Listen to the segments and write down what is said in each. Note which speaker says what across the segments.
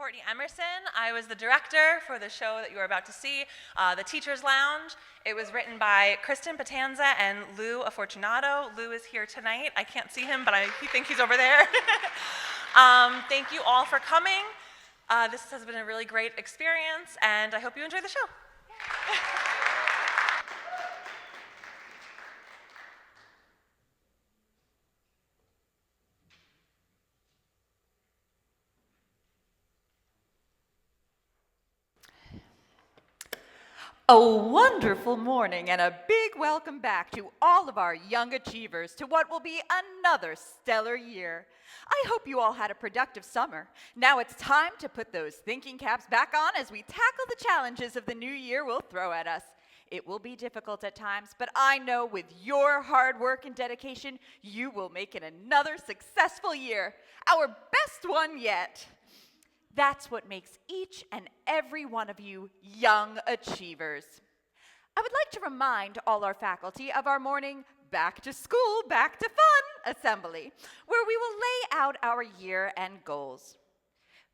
Speaker 1: Courtney Emerson. I was the director for the show that you are about to see, The Teacher's Lounge. It was written by Kristin, Pitanza, and Lou Affortunato. Lou is here tonight. I can't see him, but I think he's over there. Thank you all for coming. This has been a really great experience, and I hope you enjoy the show.
Speaker 2: A wonderful morning and a big welcome back to all of our young achievers to what will be another stellar year. I hope you all had a productive summer. Now it's time to put those thinking caps back on as we tackle the challenges of the new year will throw at us. It will be difficult at times, but I know with your hard work and dedication, you will make it another successful year, our best one yet. That's what makes each and every one of you young achievers. I would like to remind all our faculty of our morning Back to School, Back to Fun assembly, where we will lay out our year-end goals.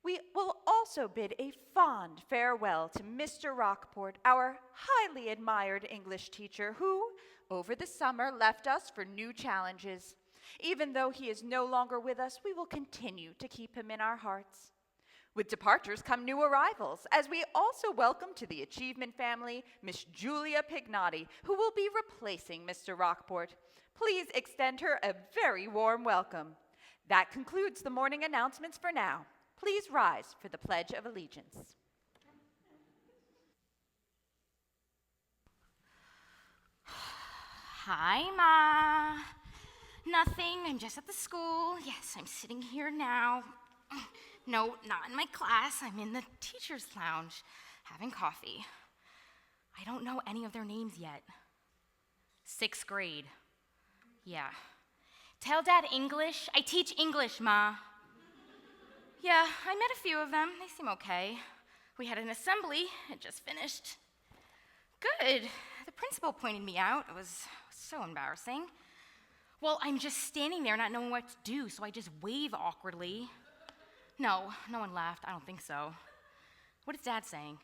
Speaker 2: We will also bid a fond farewell to Mr. Rockport, our highly admired English teacher who, over the summer, left us for new challenges. Even though he is no longer with us, we will continue to keep him in our hearts. With departures come new arrivals, as we also welcome to the Achievement family, Miss Julia Pignotti, who will be replacing Mr. Rockport. Please extend her a very warm welcome. That concludes the morning announcements for now. Please rise for the Pledge of Allegiance.
Speaker 3: Hi, Ma. Nothing, I'm just at the school. Yes, I'm sitting here now. No, not in my class. I'm in the teacher's lounge, having coffee. I don't know any of their names yet. 6th grade. Yeah. Tell Dad English. I teach English, Ma. Yeah, I met a few of them. They seem okay. We had an assembly. It just finished. Good. The principal pointed me out. It was so embarrassing. Well, I'm just standing there not knowing what to do, so I just wave awkwardly. No one laughed. I don't think so. What is Dad saying?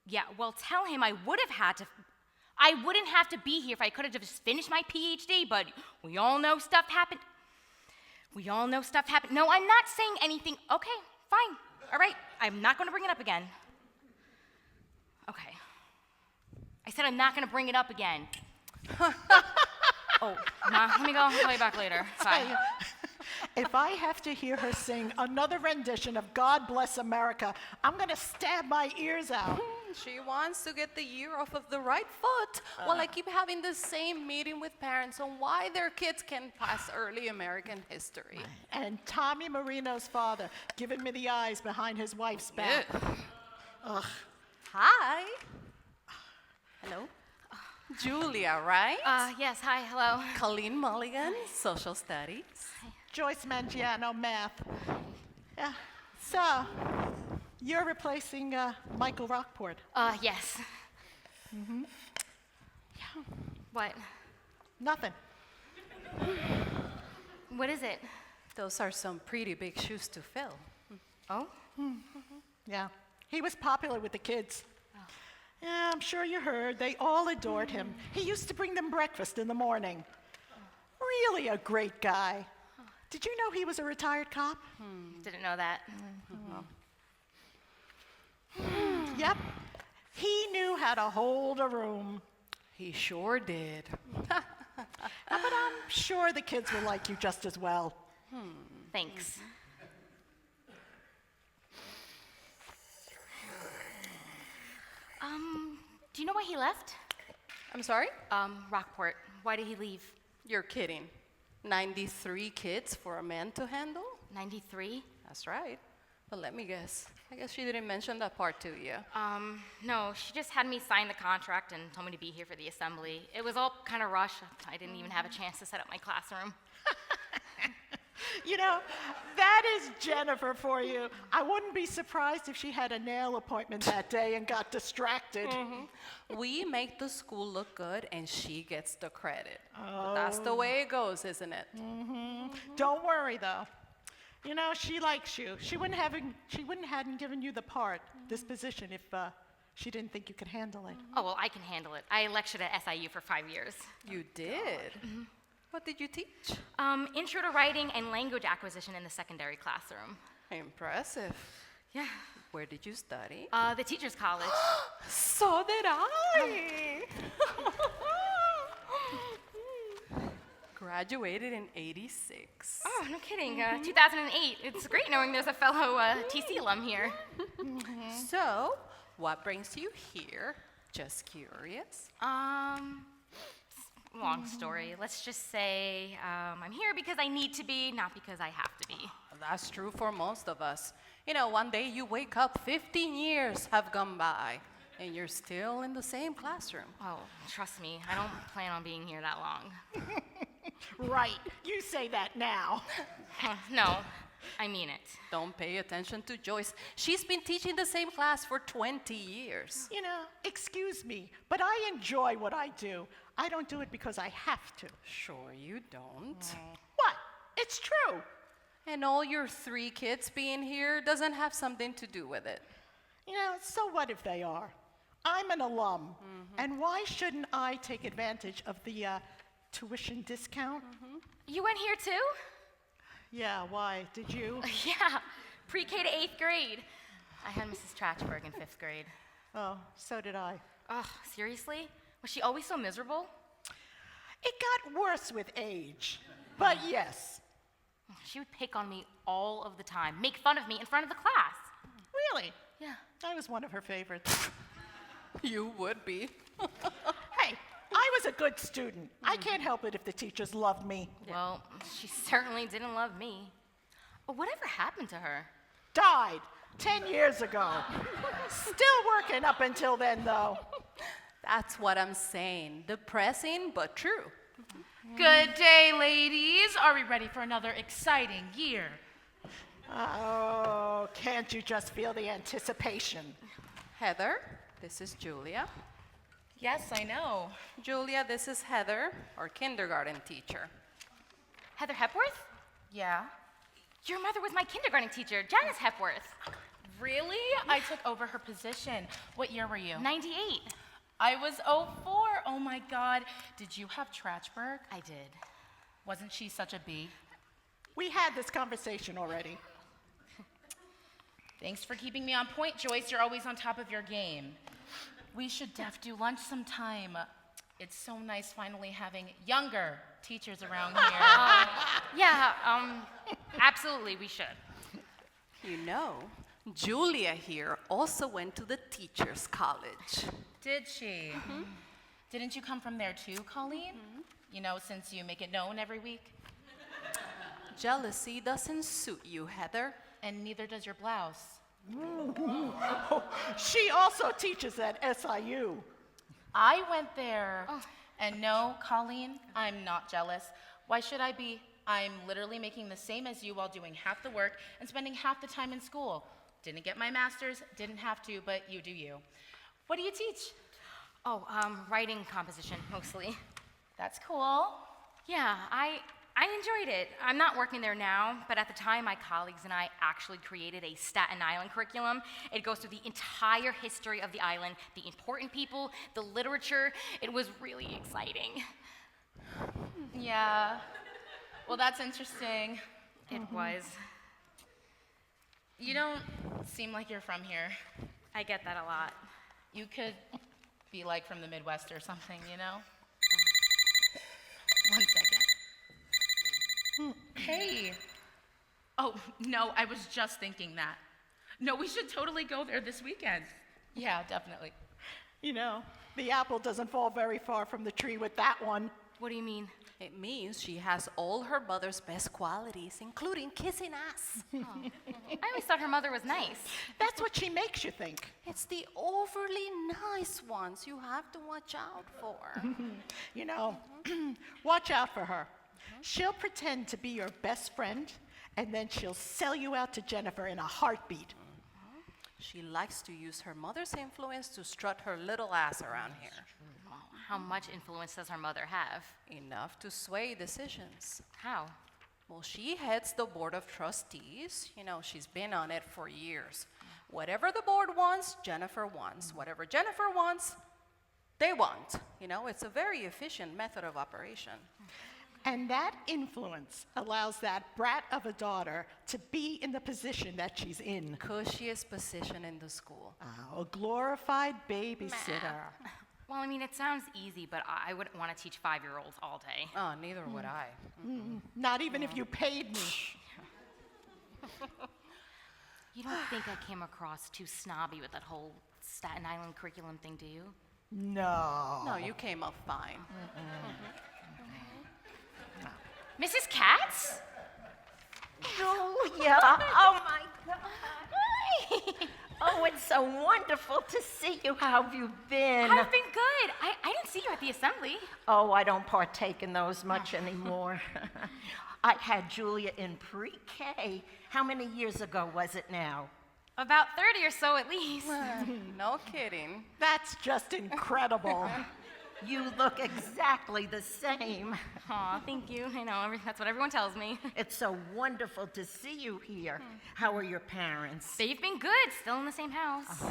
Speaker 3: Yeah, well, tell him I wouldn't have to be here if I could have just finished my PhD, but we all know stuff happened. No, I'm not saying anything. Okay, fine. All right, I'm not going to bring it up again. Okay. I said I'm not going to bring it up again. Oh, Ma, let me go. I'll call you back later. Bye.
Speaker 4: If I have to hear her sing another rendition of God Bless America, I'm going to stab my ears out.
Speaker 5: She wants to get the year off of the right foot while I keep having the same meeting with parents on why their kids can pass early American history.
Speaker 4: And Tommy Marino's father giving me the eyes behind his wife's back. Ugh.
Speaker 5: Hi. Hello. Julia, right?
Speaker 3: Yes, hi, hello.
Speaker 5: Colleen Mulligan, social studies.
Speaker 3: Hi.
Speaker 4: Joyce Mangiano, math. Yeah. So, you're replacing Michael Rockport.
Speaker 3: Yes.
Speaker 4: Mm-hmm.
Speaker 3: Yeah. What?
Speaker 4: Nothing.
Speaker 3: What is it?
Speaker 5: Those are some pretty big shoes to fill.
Speaker 3: Oh?
Speaker 4: Mm-hmm. Yeah. He was popular with the kids.
Speaker 3: Oh.
Speaker 4: Yeah, I'm sure you heard. They all adored him. He used to bring them breakfast in the morning. Really a great guy. Did you know he was a retired cop?
Speaker 3: Didn't know that.
Speaker 4: Yep. He knew how to hold a room.
Speaker 5: He sure did.
Speaker 4: But I'm sure the kids will like you just as well.
Speaker 3: Thanks. Do you know why he left?
Speaker 5: I'm sorry?
Speaker 3: Rockport. Why did he leave?
Speaker 5: You're kidding. 93 kids for a man to handle?
Speaker 3: 93?
Speaker 5: That's right. But let me guess. I guess she didn't mention that part to you.
Speaker 3: No, she just had me sign the contract and told me to be here for the assembly. It was all kind of rushed. I didn't even have a chance to set up my classroom.
Speaker 4: You know, that is Jennifer for you. I wouldn't be surprised if she had a nail appointment that day and got distracted.
Speaker 5: We make the school look good and she gets the credit. But that's the way it goes, isn't it?
Speaker 4: Don't worry, though. You know, she likes you. She wouldn't hadn't given you the part, this position, if she didn't think you could handle it.
Speaker 3: Oh, well, I can handle it. I lectured at SIU for 5 years.
Speaker 5: You did? What did you teach?
Speaker 3: Intro to writing and language acquisition in the secondary classroom.
Speaker 5: Impressive.
Speaker 3: Yeah.
Speaker 5: Where did you study?
Speaker 3: The teacher's college.
Speaker 5: So did I. Graduated in '86.
Speaker 3: Oh, no kidding. 2008. It's great knowing there's a fellow TC alum here.
Speaker 5: So, what brings you here? Just curious.
Speaker 3: Long story. Let's just say I'm here because I need to be, not because I have to be.
Speaker 5: That's true for most of us. You know, one day you wake up, 15 years have gone by, and you're still in the same classroom.
Speaker 3: Oh, trust me, I don't plan on being here that long.
Speaker 4: Right. You say that now.
Speaker 3: No, I mean it.
Speaker 5: Don't pay attention to Joyce. She's been teaching the same class for 20 years.
Speaker 4: You know, excuse me, but I enjoy what I do. I don't do it because I have to.
Speaker 5: Sure you don't.
Speaker 4: What? It's true.
Speaker 5: And all your 3 kids being here doesn't have something to do with it.
Speaker 4: You know, so what if they are? I'm an alum, and why shouldn't I take advantage of the tuition discount?
Speaker 3: You went here too?
Speaker 4: Yeah, why? Did you?
Speaker 3: Yeah, pre-K to 8th grade. I had Mrs. Trachberg in 5th grade.
Speaker 4: Oh, so did I.
Speaker 3: Oh, seriously? Was she always so miserable?
Speaker 4: It got worse with age, but yes.
Speaker 3: She would pick on me all of the time, make fun of me in front of the class.
Speaker 4: Really?
Speaker 3: Yeah.
Speaker 4: I was one of her favorites.
Speaker 5: You would be.
Speaker 4: Hey, I was a good student. I can't help it if the teachers loved me.
Speaker 3: Well, she certainly didn't love me. Whatever happened to her?
Speaker 4: Died 10 years ago. Still working up until then, though.
Speaker 5: That's what I'm saying. Depressing, but true.
Speaker 6: Good day, ladies. Are we ready for another exciting year?
Speaker 4: Oh, can't you just feel the anticipation?
Speaker 5: Heather, this is Julia.
Speaker 6: Yes, I know.
Speaker 5: Julia, this is Heather, our kindergarten teacher.
Speaker 3: Heather Hepworth?
Speaker 6: Yeah.
Speaker 3: Your mother was my kindergarten teacher, Janice Hepworth.
Speaker 6: Really? I took over her position. What year were you?
Speaker 3: 98.
Speaker 6: I was '04. Oh my God. Did you have Trachberg?
Speaker 3: I did.
Speaker 6: Wasn't she such a bee?
Speaker 4: We had this conversation already.
Speaker 6: Thanks for keeping me on point, Joyce. You're always on top of your game. We should do lunch sometime. It's so nice finally having younger teachers around here.
Speaker 3: Yeah, absolutely, we should.
Speaker 5: You know, Julia here also went to the teacher's college.
Speaker 6: Did she? Didn't you come from there too, Colleen? You know, since you make it known every week.
Speaker 5: Jealousy doesn't suit you, Heather.
Speaker 6: And neither does your blouse.
Speaker 4: She also teaches at SIU.
Speaker 6: I went there. And no, Colleen, I'm not jealous. Why should I be? I'm literally making the same as you while doing half the work and spending half the time in school. Didn't get my master's, didn't have to, but you do you. What do you teach?
Speaker 3: Oh, writing composition, mostly.
Speaker 6: That's cool.
Speaker 3: Yeah, I enjoyed it. I'm not working there now, but at the time, my colleagues and I actually created a Staten Island curriculum. It goes through the entire history of the island, the important people, the literature. It was really exciting.
Speaker 6: Yeah. Well, that's interesting.
Speaker 3: It was.
Speaker 6: You don't seem like you're from here.
Speaker 3: I get that a lot.
Speaker 6: You could be like from the Midwest or something, you know? One second. Hey. Oh, no, I was just thinking that. No, we should totally go there this weekend. Yeah, definitely.
Speaker 4: You know, the apple doesn't fall very far from the tree with that one.
Speaker 3: What do you mean?
Speaker 5: It means she has all her mother's best qualities, including kissing ass.
Speaker 3: I always thought her mother was nice.
Speaker 4: That's what she makes you think.
Speaker 5: It's the overly nice ones you have to watch out for.
Speaker 4: You know, watch out for her. She'll pretend to be your best friend, and then she'll sell you out to Jennifer in a heartbeat.
Speaker 5: She likes to use her mother's influence to strut her little ass around here.
Speaker 3: How much influence does her mother have?
Speaker 5: Enough to sway decisions.
Speaker 3: How?
Speaker 5: Well, she heads the board of trustees. You know, she's been on it for years. Whatever the board wants, Jennifer wants. Whatever Jennifer wants, they want. You know, it's a very efficient method of operation.
Speaker 4: And that influence allows that brat of a daughter to be in the position that she's in.
Speaker 5: Cushiest position in the school.
Speaker 4: Oh, a glorified babysitter.
Speaker 3: Well, I mean, it sounds easy, but I wouldn't want to teach 5-year-olds all day.
Speaker 5: Oh, neither would I.
Speaker 4: Not even if you paid me.
Speaker 3: You don't think I came across too snobby with that whole Staten Island curriculum thing, do you?
Speaker 4: No.
Speaker 5: No, you came up fine.
Speaker 3: Mrs. Katz?
Speaker 7: Julia, oh my God. Oh, it's so wonderful to see you. How have you been?
Speaker 3: I've been good. I didn't see you at the assembly.
Speaker 7: Oh, I don't partake in those much anymore. I had Julia in pre-K. How many years ago was it now?
Speaker 3: About 30 or so at least.
Speaker 5: No kidding.
Speaker 4: That's just incredible.
Speaker 7: You look exactly the same.
Speaker 3: Aw, thank you. I know, that's what everyone tells me.
Speaker 7: It's so wonderful to see you here. How are your parents?
Speaker 3: They've been good, still in the same house.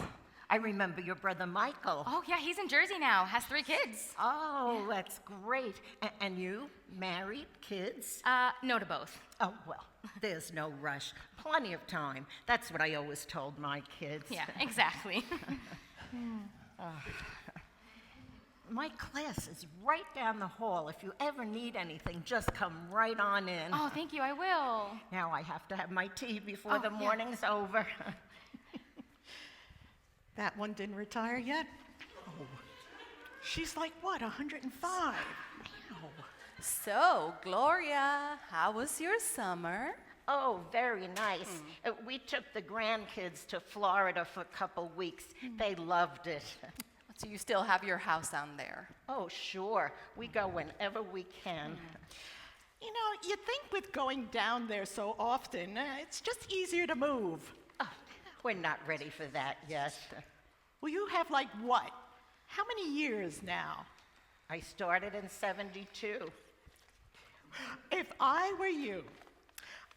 Speaker 7: I remember your brother Michael.
Speaker 3: Oh, yeah, he's in Jersey now, has 3 kids.
Speaker 7: Oh, that's great. And you, married, kids?
Speaker 3: No to both.
Speaker 7: Oh, well, there's no rush. Plenty of time. That's what I always told my kids.
Speaker 3: Yeah, exactly.
Speaker 7: My class is right down the hall. If you ever need anything, just come right on in.
Speaker 3: Oh, thank you, I will.
Speaker 7: Now I have to have my tea before
Speaker 3: Oh,
Speaker 7: the
Speaker 3: yeah.
Speaker 7: morning's over.
Speaker 4: That one didn't retire yet? Oh. She's like, what, 105?
Speaker 5: So, Gloria, how was your summer?
Speaker 7: Oh, very nice. We took the grandkids to Florida for a couple weeks. They loved it.
Speaker 5: So you still have your house down there?
Speaker 7: Oh, sure. We go whenever we can.
Speaker 4: You know, you'd think with going down there so often, it's just easier to move.
Speaker 7: Oh, we're not ready for that yet.
Speaker 4: Well, you have like what? How many years now?
Speaker 7: I started in 72.
Speaker 4: If I were you,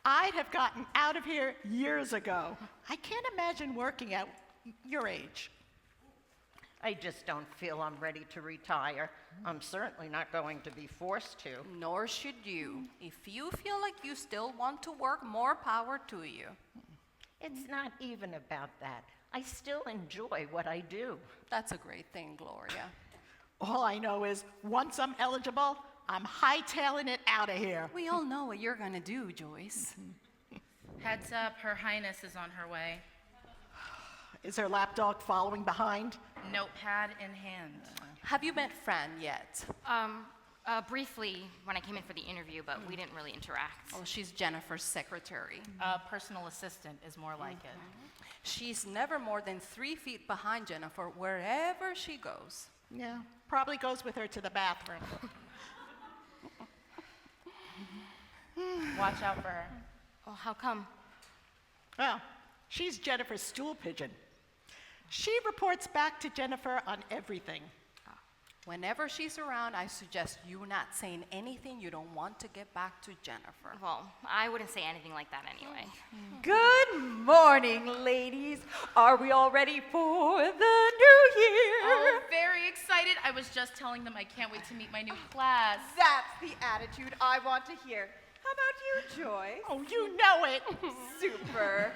Speaker 4: I'd have gotten out of here years ago. I can't imagine working at your age.
Speaker 7: I just don't feel I'm ready to retire. I'm certainly not going to be forced to.
Speaker 5: Nor should you. If you feel like you still want to work, more power to you.
Speaker 7: It's not even about that. I still enjoy what I do.
Speaker 5: That's a great thing, Gloria.
Speaker 4: All I know is once I'm eligible, I'm hightailing it out of here.
Speaker 5: We all know what you're gonna do, Joyce.
Speaker 6: Heads up, Her Highness is on her way.
Speaker 4: Is her lapdog following behind?
Speaker 6: Notepad in hand.
Speaker 5: Have you met Fran yet?
Speaker 3: Briefly when I came in for the interview, but we didn't really interact.
Speaker 5: Oh, she's Jennifer's secretary.
Speaker 6: Personal assistant is more like it.
Speaker 5: She's never more than 3 feet behind Jennifer wherever she goes.
Speaker 4: Yeah, probably goes with her to the bathroom.
Speaker 6: Watch out for her.
Speaker 3: Oh, how come?
Speaker 4: Well, she's Jennifer's stool pigeon. She reports back to Jennifer on everything.
Speaker 5: Whenever she's around, I suggest you not saying anything you don't want to get back to Jennifer.
Speaker 3: Well, I wouldn't say anything like that anyway.
Speaker 2: Good morning, ladies. Are we all ready for the new year?
Speaker 6: Oh, very excited. I was just telling them I can't wait to meet my new class.
Speaker 2: That's the attitude I want to hear. How about you, Joy?
Speaker 4: Oh, you know it.
Speaker 2: Super.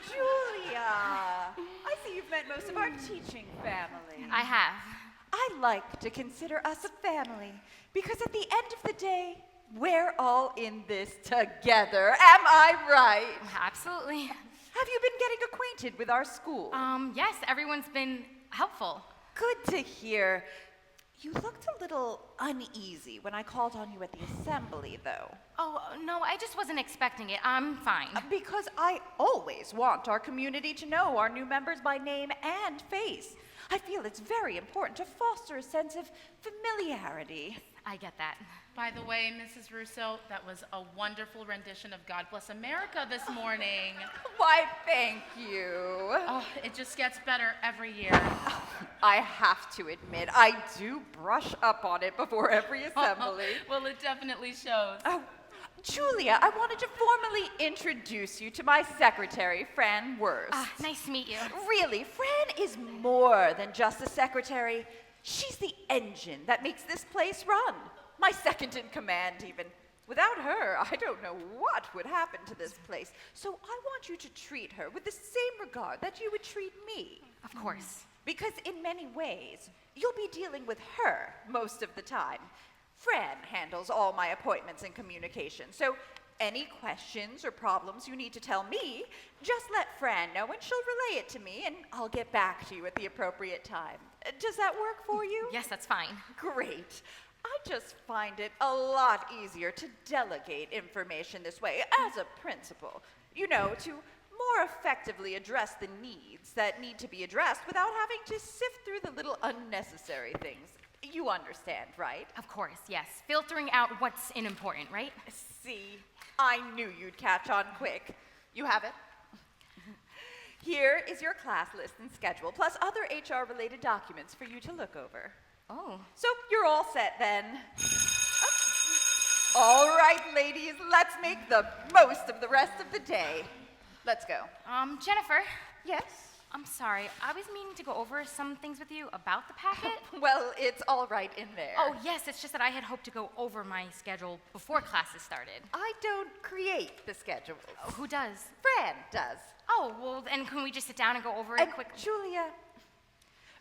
Speaker 2: Julia, I see you've met most of our teaching family.
Speaker 3: I have.
Speaker 2: I like to consider us a family because at the end of the day, we're all in this together. Am I right?
Speaker 3: Absolutely.
Speaker 2: Have you been getting acquainted with our school?
Speaker 3: Yes, everyone's been helpful.
Speaker 2: Good to hear. You looked a little uneasy when I called on you at the assembly, though.
Speaker 3: Oh, no, I just wasn't expecting it. I'm fine.
Speaker 2: Because I always want our community to know our new members by name and face. I feel it's very important to foster a sense of familiarity.
Speaker 3: I get that.
Speaker 6: By the way, Mrs. Russo, that was a wonderful rendition of God Bless America this morning.
Speaker 2: Why, thank you.
Speaker 6: Oh, it just gets better every year.
Speaker 2: I have to admit, I do brush up on it before every assembly.
Speaker 6: Well, it definitely shows.
Speaker 2: Oh, Julia, I wanted to formally introduce you to my secretary, Fran Wurst.
Speaker 3: Nice to meet you.
Speaker 2: Really, Fran is more than just a secretary. She's the engine that makes this place run. My second in command, even. Without her, I don't know what would happen to this place. So I want you to treat her with the same regard that you would treat me.
Speaker 3: Of course.
Speaker 2: Because in many ways, you'll be dealing with her most of the time. Fran handles all my appointments and communication, so any questions or problems you need to tell me, just let Fran know and she'll relay it to me and I'll get back to you at the appropriate time. Does that work for you?
Speaker 3: Yes, that's fine.
Speaker 2: Great. I just find it a lot easier to delegate information this way as a principal. You know, to more effectively address the needs that need to be addressed without having to sift through the little unnecessary things. You understand, right?
Speaker 3: Of course, yes. Filtering out what's important, right?
Speaker 2: See, I knew you'd catch on quick. You have it? Here is your class list and schedule, plus other HR-related documents for you to look over.
Speaker 3: Oh.
Speaker 2: So you're all set then. All right, ladies, let's make the most of the rest of the day. Let's go.
Speaker 3: Jennifer,
Speaker 2: Yes?
Speaker 3: I'm sorry. I was meaning to go over some things with you about the packet.
Speaker 2: Well, it's all right in there.
Speaker 3: Oh, yes, it's just that I had hoped to go over my schedule before classes started.
Speaker 2: I don't create the schedules.
Speaker 3: Who does?
Speaker 2: Fran does.
Speaker 3: Oh, well, then can we just sit down and go over it
Speaker 2: And
Speaker 3: quickly?
Speaker 2: Julia,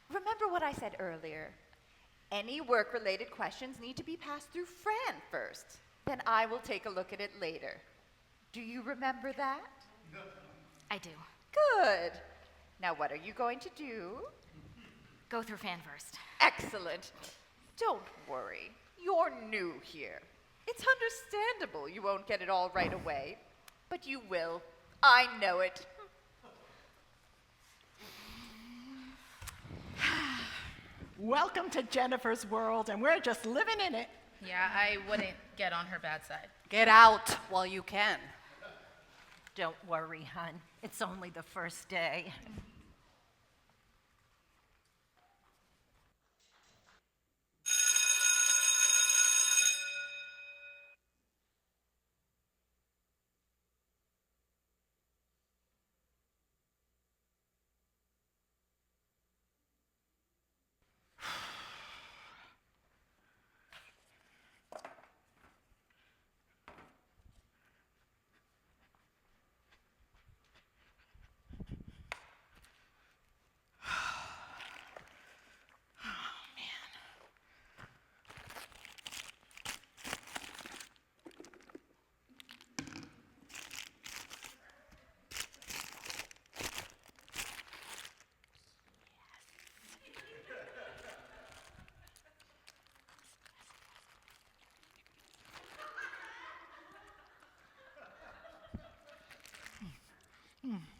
Speaker 2: remember what I said earlier? Any work-related questions need to be passed through Fran first. Then I will take a look at it later. Do you remember that?
Speaker 3: I do.
Speaker 2: Good. Now what are you going to do?
Speaker 3: Go through Fan first.
Speaker 2: Excellent. Don't worry. You're new here. It's understandable you won't get it all right away. But you will. I know it.
Speaker 4: Welcome to Jennifer's world, and we're just living in it.
Speaker 6: Yeah, I wouldn't get on her bad side.
Speaker 5: Get out while you can.
Speaker 7: Don't worry, hon. It's only the first day.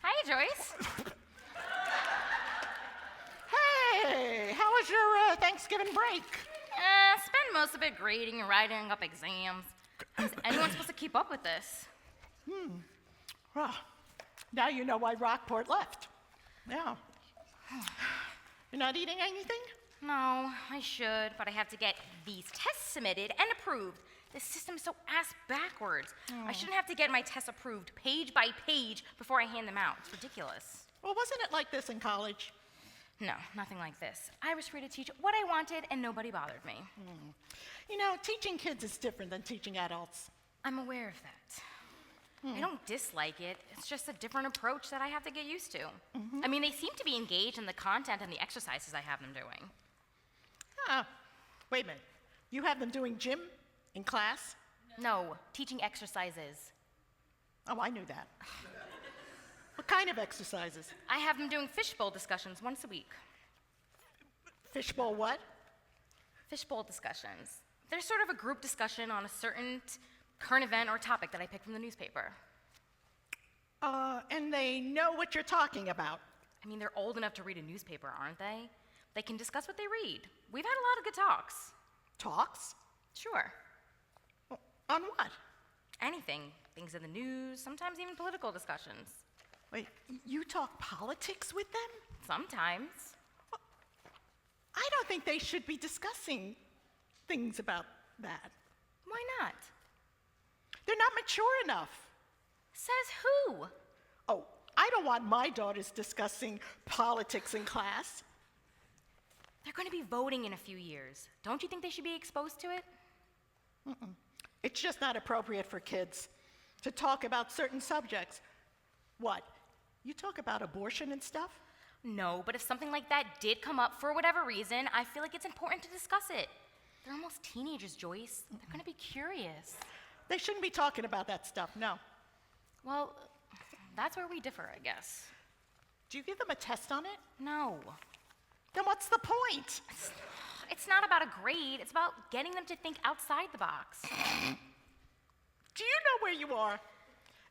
Speaker 3: Hi, Joyce.
Speaker 4: Hey, how was your Thanksgiving break?
Speaker 3: Spend most of it grading and writing up exams. Is anyone supposed to keep up with this?
Speaker 4: Well, now you know why Rockport left. Yeah. You're not eating anything?
Speaker 3: No, I should, but I have to get these tests submitted and approved. This system's so ass backwards. I shouldn't have to get my tests approved page by page before I hand them out. It's ridiculous.
Speaker 4: Well, wasn't it like this in college?
Speaker 3: No, nothing like this. I was free to teach what I wanted and nobody bothered me.
Speaker 4: You know, teaching kids is different than teaching adults.
Speaker 3: I'm aware of that. I don't dislike it. It's just a different approach that I have to get used to. I mean, they seem to be engaged in the content and the exercises I have them doing.
Speaker 4: Ah, wait a minute. You have them doing gym in class?
Speaker 3: No, teaching exercises.
Speaker 4: Oh, I knew that. What kind of exercises?
Speaker 3: I have them doing fishbowl discussions once a week.
Speaker 4: Fishbowl what?
Speaker 3: Fishbowl discussions. They're sort of a group discussion on a certain current event or topic that I pick from the newspaper.
Speaker 4: And they know what you're talking about.
Speaker 3: I mean, they're old enough to read a newspaper, aren't they? They can discuss what they read. We've had a lot of good talks.
Speaker 4: Talks?
Speaker 3: Sure.
Speaker 4: On what?
Speaker 3: Anything. Things in the news, sometimes even political discussions.
Speaker 4: Wait, you talk politics with them?
Speaker 3: Sometimes.
Speaker 4: I don't think they should be discussing things about that.
Speaker 3: Why not?
Speaker 4: They're not mature enough.
Speaker 3: Says who?
Speaker 4: Oh, I don't want my daughters discussing politics in class.
Speaker 3: They're going to be voting in a few years. Don't you think they should be exposed to it?
Speaker 4: It's just not appropriate for kids to talk about certain subjects. What? You talk about abortion and stuff?
Speaker 3: No, but if something like that did come up for whatever reason, I feel like it's important to discuss it. They're almost teenagers, Joyce. They're going to be curious.
Speaker 4: They shouldn't be talking about that stuff, no.
Speaker 3: Well, that's where we differ, I guess.
Speaker 4: Do you give them a test on it?
Speaker 3: No.
Speaker 4: Then what's the point?
Speaker 3: It's not about a grade. It's about getting them to think outside the box.
Speaker 4: Do you know where you are?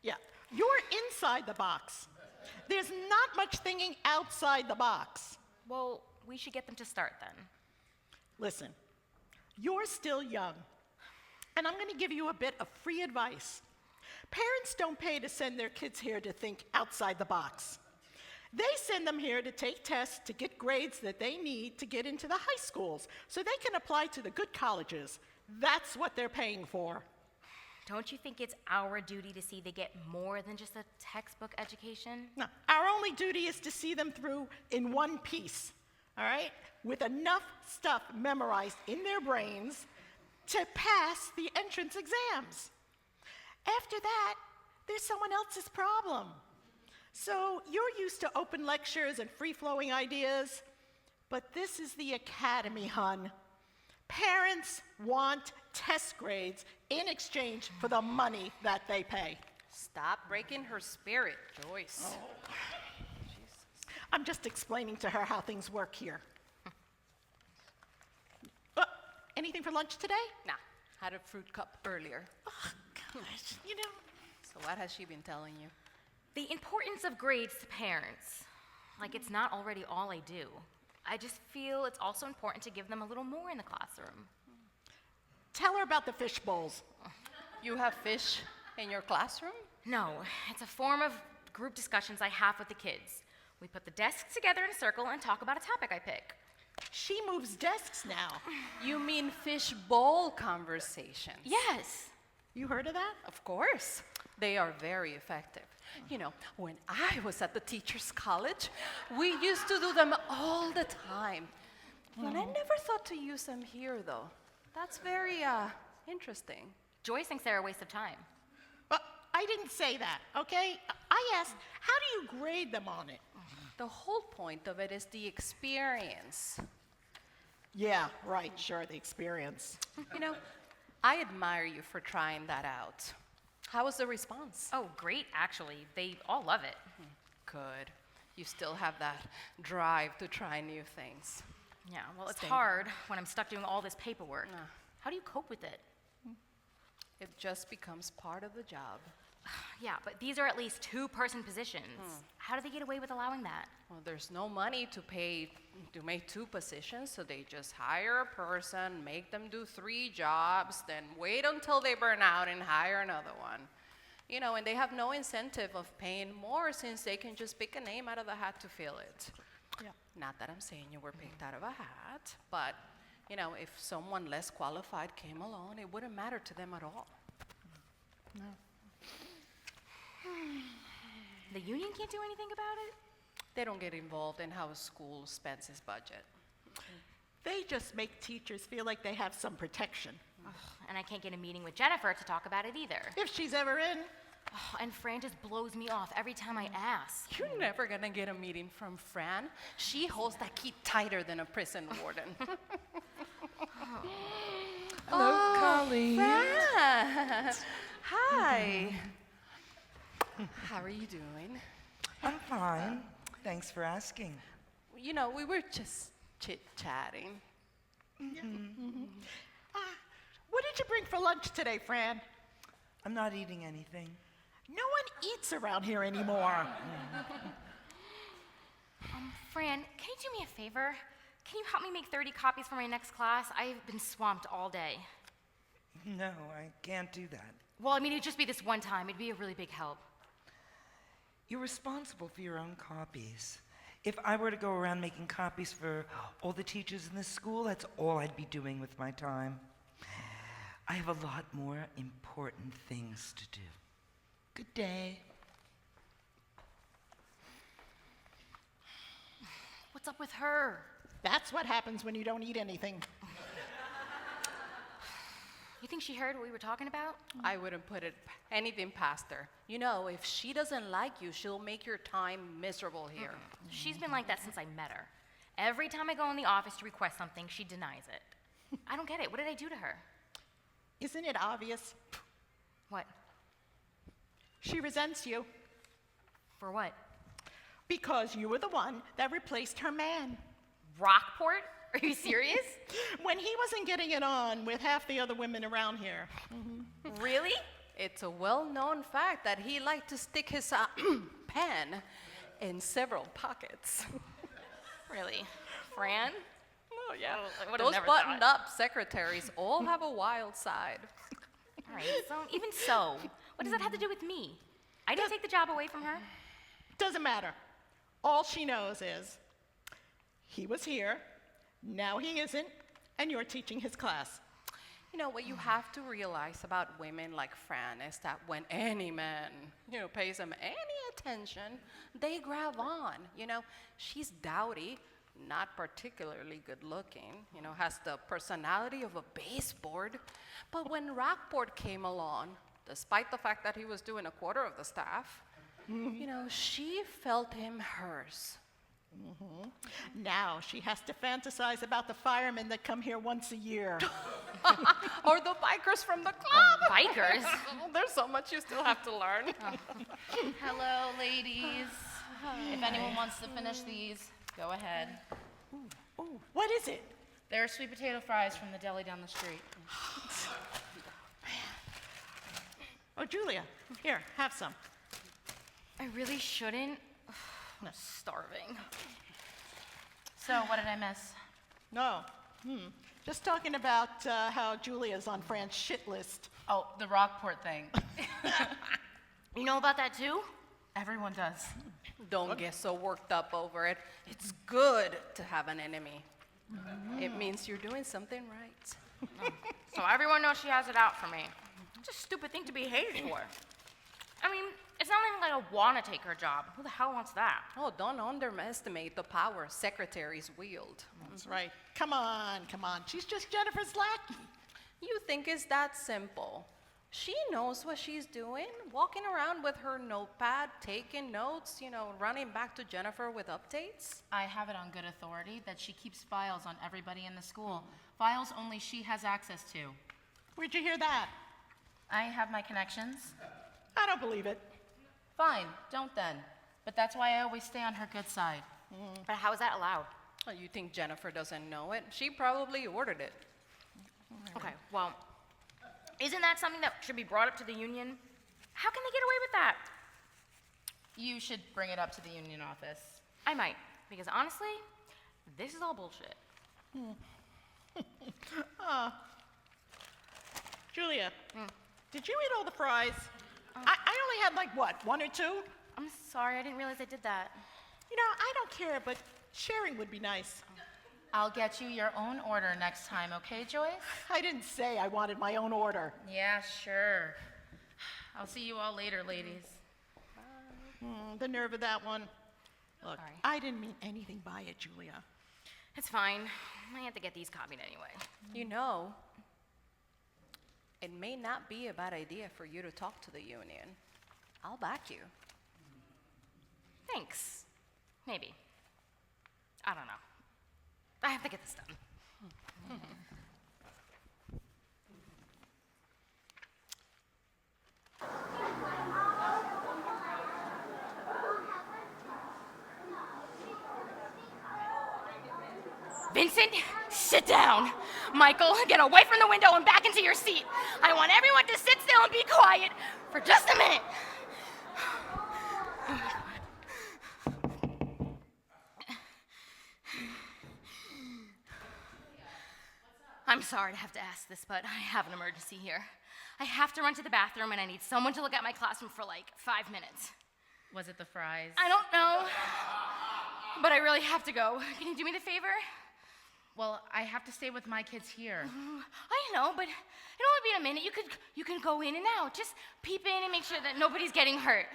Speaker 4: Yeah, you're inside the box. There's not much thinking outside the box.
Speaker 3: Well, we should get them to start then.
Speaker 4: Listen, you're still young, and I'm going to give you a bit of free advice. Parents don't pay to send their kids here to think outside the box. They send them here to take tests to get grades that they need to get into the high schools so they can apply to the good colleges. That's what they're paying for.
Speaker 3: Don't you think it's our duty to see they get more than just a textbook education?
Speaker 4: No, our only duty is to see them through in one piece, all right? With enough stuff memorized in their brains to pass the entrance exams. After that, there's someone else's problem. So you're used to open lectures and free-flowing ideas, but this is the academy, hon. Parents want test grades in exchange for the money that they pay.
Speaker 5: Stop breaking her spirit, Joyce.
Speaker 4: I'm just explaining to her how things work here. Anything for lunch today?
Speaker 5: Nah, had a fruit cup earlier.
Speaker 4: Oh, gosh, you know.
Speaker 5: So what has she been telling you?
Speaker 3: The importance of grades to parents. Like it's not already all I do. I just feel it's also important to give them a little more in the classroom.
Speaker 4: Tell her about the fish bowls.
Speaker 5: You have fish in your classroom?
Speaker 3: No, it's a form of group discussions I have with the kids. We put the desks together in a circle and talk about a topic I pick.
Speaker 4: She moves desks now.
Speaker 5: You mean fish bowl conversations?
Speaker 3: Yes.
Speaker 4: You heard of that?
Speaker 5: Of course. They are very effective. You know, when I was at the teachers' college, we used to do them all the time. But I never thought to use them here, though. That's very interesting.
Speaker 3: Joyce thinks they're a waste of time.
Speaker 4: Well, I didn't say that, okay? I asked, how do you grade them on it?
Speaker 5: The whole point of it is the experience.
Speaker 4: Yeah, right, sure, the experience.
Speaker 5: You know, I admire you for trying that out. How was the response?
Speaker 3: Oh, great, actually. They all love it.
Speaker 5: Good. You still have that drive to try new things.
Speaker 3: Yeah, well, it's
Speaker 5: Same.
Speaker 3: hard when I'm stuck doing all this paperwork.
Speaker 5: Yeah.
Speaker 3: How do you cope with it?
Speaker 5: It just becomes part of the job.
Speaker 3: Yeah, but these are at least two-person positions. How do they get away with allowing that?
Speaker 5: Well, there's no money to pay to make 2 positions, so they just hire a person, make them do 3 jobs, then wait until they burn out and hire another one. You know, and they have no incentive of paying more since they can just pick a name out of the hat to fill it.
Speaker 4: Yeah.
Speaker 5: Not that I'm saying you were picked out of a hat, but, you know, if someone less qualified came along, it wouldn't matter to them at all.
Speaker 4: No.
Speaker 3: The union can't do anything about it?
Speaker 5: They don't get involved in how a school spends its budget.
Speaker 4: They just make teachers feel like they have some protection.
Speaker 3: Ugh, and I can't get a meeting with Jennifer to talk about it either.
Speaker 4: If she's ever in.
Speaker 3: Oh, and Fran just blows me off every time I ask.
Speaker 5: You're never gonna get a meeting from Fran. She holds that key tighter than a prison warden.
Speaker 8: Hello, Colleen.
Speaker 5: Fran. Hi. How are you doing?
Speaker 8: I'm fine. Thanks for asking.
Speaker 5: You know, we were just chit-chatting.
Speaker 4: What did you bring for lunch today, Fran?
Speaker 8: I'm not eating anything.
Speaker 4: No one eats around here anymore.
Speaker 3: Fran, can you do me a favor? Can you help me make 30 copies for my next class? I've been swamped all day.
Speaker 8: No, I can't do that.
Speaker 3: Well, I mean, it'd just be this one time. It'd be a really big help.
Speaker 8: You're responsible for your own copies. If I were to go around making copies for all the teachers in this school, that's all I'd be doing with my time. I have a lot more important things to do. Good day.
Speaker 3: What's up with her?
Speaker 4: That's what happens when you don't eat anything.
Speaker 3: You think she heard what we were talking about?
Speaker 5: I wouldn't put anything past her. You know, if she doesn't like you, she'll make your time miserable here.
Speaker 3: She's been like that since I met her. Every time I go in the office to request something, she denies it. I don't get it. What did I do to her?
Speaker 4: Isn't it obvious?
Speaker 3: What?
Speaker 4: She resents you
Speaker 3: For what?
Speaker 4: because you were the one that replaced her man.
Speaker 3: Rockport? Are you serious?
Speaker 4: When he wasn't getting it on with half the other women around here.
Speaker 3: Really?
Speaker 5: It's a well-known fact that he liked to stick his pen in several pockets.
Speaker 3: Really? Fran?
Speaker 5: Oh, yeah.
Speaker 3: I would've
Speaker 5: Those
Speaker 3: never
Speaker 5: buttoned-up secretaries all have a wild side.
Speaker 3: All right, so even so, what does that have to do with me? I didn't take the job away from her.
Speaker 4: Doesn't matter. All she knows is he was here, now he isn't, and you're teaching his class.
Speaker 5: You know, what you have to realize about women like Fran is that when any man, pays them any attention, they grab on. She's dowdy, not particularly good looking, has the personality of a baseboard. But when Rockport came along, despite the fact that he was doing a quarter of the staff, she felt him hers.
Speaker 4: Now she has to fantasize about the firemen that come here once a year.
Speaker 5: Or the bikers from the club.
Speaker 3: Bikers?
Speaker 5: There's so much you still have to learn.
Speaker 6: Hello, ladies. If anyone wants to finish these, go ahead.
Speaker 4: Ooh, what is it?
Speaker 6: There are sweet potato fries from the deli down the street.
Speaker 4: Oh, Julia, here, have some.
Speaker 3: I really shouldn't. I'm starving.
Speaker 6: So, what did I miss?
Speaker 4: No. Just talking about how Julia's on Fran's shit list.
Speaker 6: Oh, the Rockport thing.
Speaker 3: You know about that too?
Speaker 6: Everyone does.
Speaker 5: Don't get so worked up over it. It's good to have an enemy. It means you're doing something right.
Speaker 3: So everyone knows she has it out for me. It's a stupid thing to be hated for. I mean, it's not even like I want to take her job. Who the hell wants that?
Speaker 5: Oh, don't underestimate the power secretaries wield.
Speaker 4: That's right. Come on. She's just Jennifer's lackey.
Speaker 5: You think it's that simple? She knows what she's doing, walking around with her notepad, taking notes, running back to Jennifer with updates.
Speaker 6: I have it on good authority that she keeps files on everybody in the school. Files only she has access to.
Speaker 4: Where'd you hear that?
Speaker 6: I have my connections.
Speaker 4: I don't believe it.
Speaker 6: Fine, don't then. But that's why I always stay on her good side.
Speaker 3: But how is that allowed?
Speaker 5: Oh, you think Jennifer doesn't know it? She probably ordered it.
Speaker 3: Okay, well, isn't that something that should be brought up to the union? How can they get away with that?
Speaker 6: You should bring it up to the union office.
Speaker 3: I might, because honestly, this is all bullshit.
Speaker 4: Julia, did you eat all the fries? I only had like, what, one or two?
Speaker 3: I'm sorry, I didn't realize I did that.
Speaker 4: I don't care, but sharing would be nice.
Speaker 6: I'll get you your own order next time, okay, Joyce?
Speaker 4: I didn't say I wanted my own order.
Speaker 6: Yeah, sure. I'll see you all later, ladies.
Speaker 4: The nerve of that one. Look,
Speaker 3: Sorry.
Speaker 4: I didn't mean anything by it, Julia.
Speaker 3: It's fine. I have to get these copied anyway.
Speaker 5: It may not be a bad idea for you to talk to the union. I'll back you.
Speaker 3: Thanks. Maybe. I don't know. I have to get this done. Vincent, sit down. Michael, get away from the window and back into your seat. I want everyone to sit still and be quiet for just a minute. I'm sorry to have to ask this, but I have an emergency here. I have to run to the bathroom and I need someone to look at my classroom for like 5 minutes.
Speaker 6: Was it the fries?
Speaker 3: I don't know, but I really have to go. Can you do me the favor?
Speaker 6: Well, I have to stay with my kids here.
Speaker 3: I know, but it'll only be a minute. You can go in and out. Just peep in and make sure that nobody's getting hurt.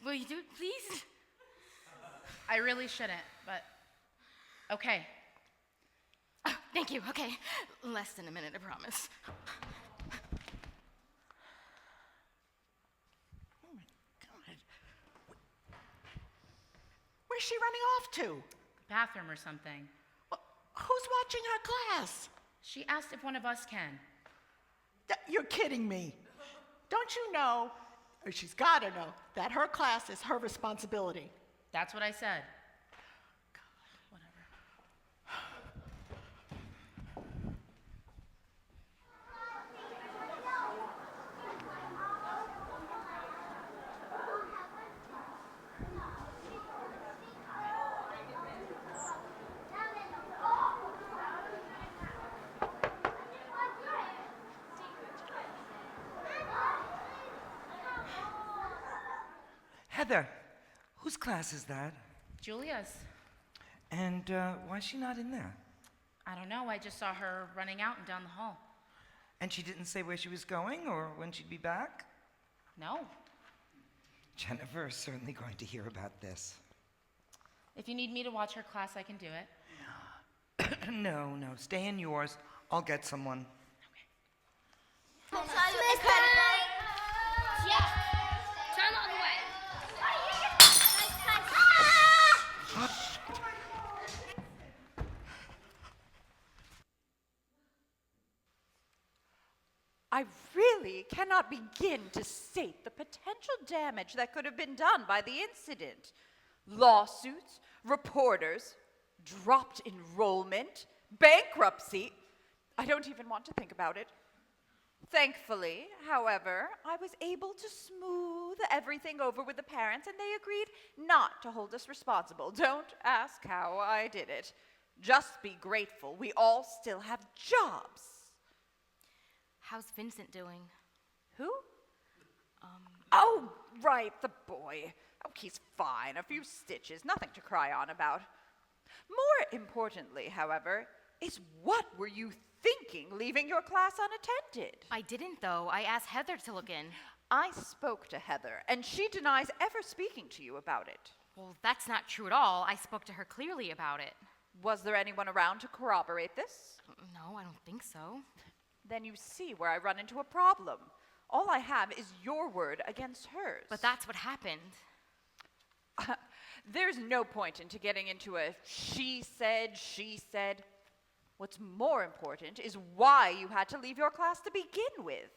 Speaker 3: Will you do it, please?
Speaker 6: I really shouldn't, but okay.
Speaker 3: Oh, thank you. Okay. Less than a minute, I promise.
Speaker 4: Oh my God. Where's she running off to?
Speaker 6: Bathroom or something.
Speaker 4: Who's watching her class?
Speaker 6: She asked if one of us can.
Speaker 4: You're kidding me. Don't you know, or she's got to know, that her class is her responsibility?
Speaker 6: That's what I said.
Speaker 8: Heather, whose class is that?
Speaker 6: Julia's.
Speaker 8: And why is she not in there?
Speaker 6: I don't know. I just saw her running out and down the hall.
Speaker 8: And she didn't say where she was going or when she'd be back?
Speaker 6: No.
Speaker 8: Jennifer is certainly going to hear about this.
Speaker 6: If you need me to watch her class, I can do it.
Speaker 8: No, stay in yours. I'll get someone.
Speaker 2: I really cannot begin to state the potential damage that could have been done by the incident. Lawsuits, reporters, dropped enrollment, bankruptcy. I don't even want to think about it. Thankfully, however, I was able to smooth everything over with the parents, and they agreed not to hold us responsible. Don't ask how I did it. Just be grateful we all still have jobs.
Speaker 3: How's Vincent doing?
Speaker 2: Who? Oh, right, the boy. Oh, he's fine. A few stitches, nothing to cry on about. More importantly, however, is what were you thinking leaving your class unattended?
Speaker 3: I didn't, though. I asked Heather to look in.
Speaker 2: I spoke to Heather, and she denies ever speaking to you about it.
Speaker 3: Well, that's not true at all. I spoke to her clearly about it.
Speaker 2: Was there anyone around to corroborate this?
Speaker 3: No, I don't think so.
Speaker 2: Then you see where I run into a problem. All I have is your word against hers.
Speaker 3: But that's what happened.
Speaker 2: There's no point into getting into a she said. What's more important is why you had to leave your class to begin with.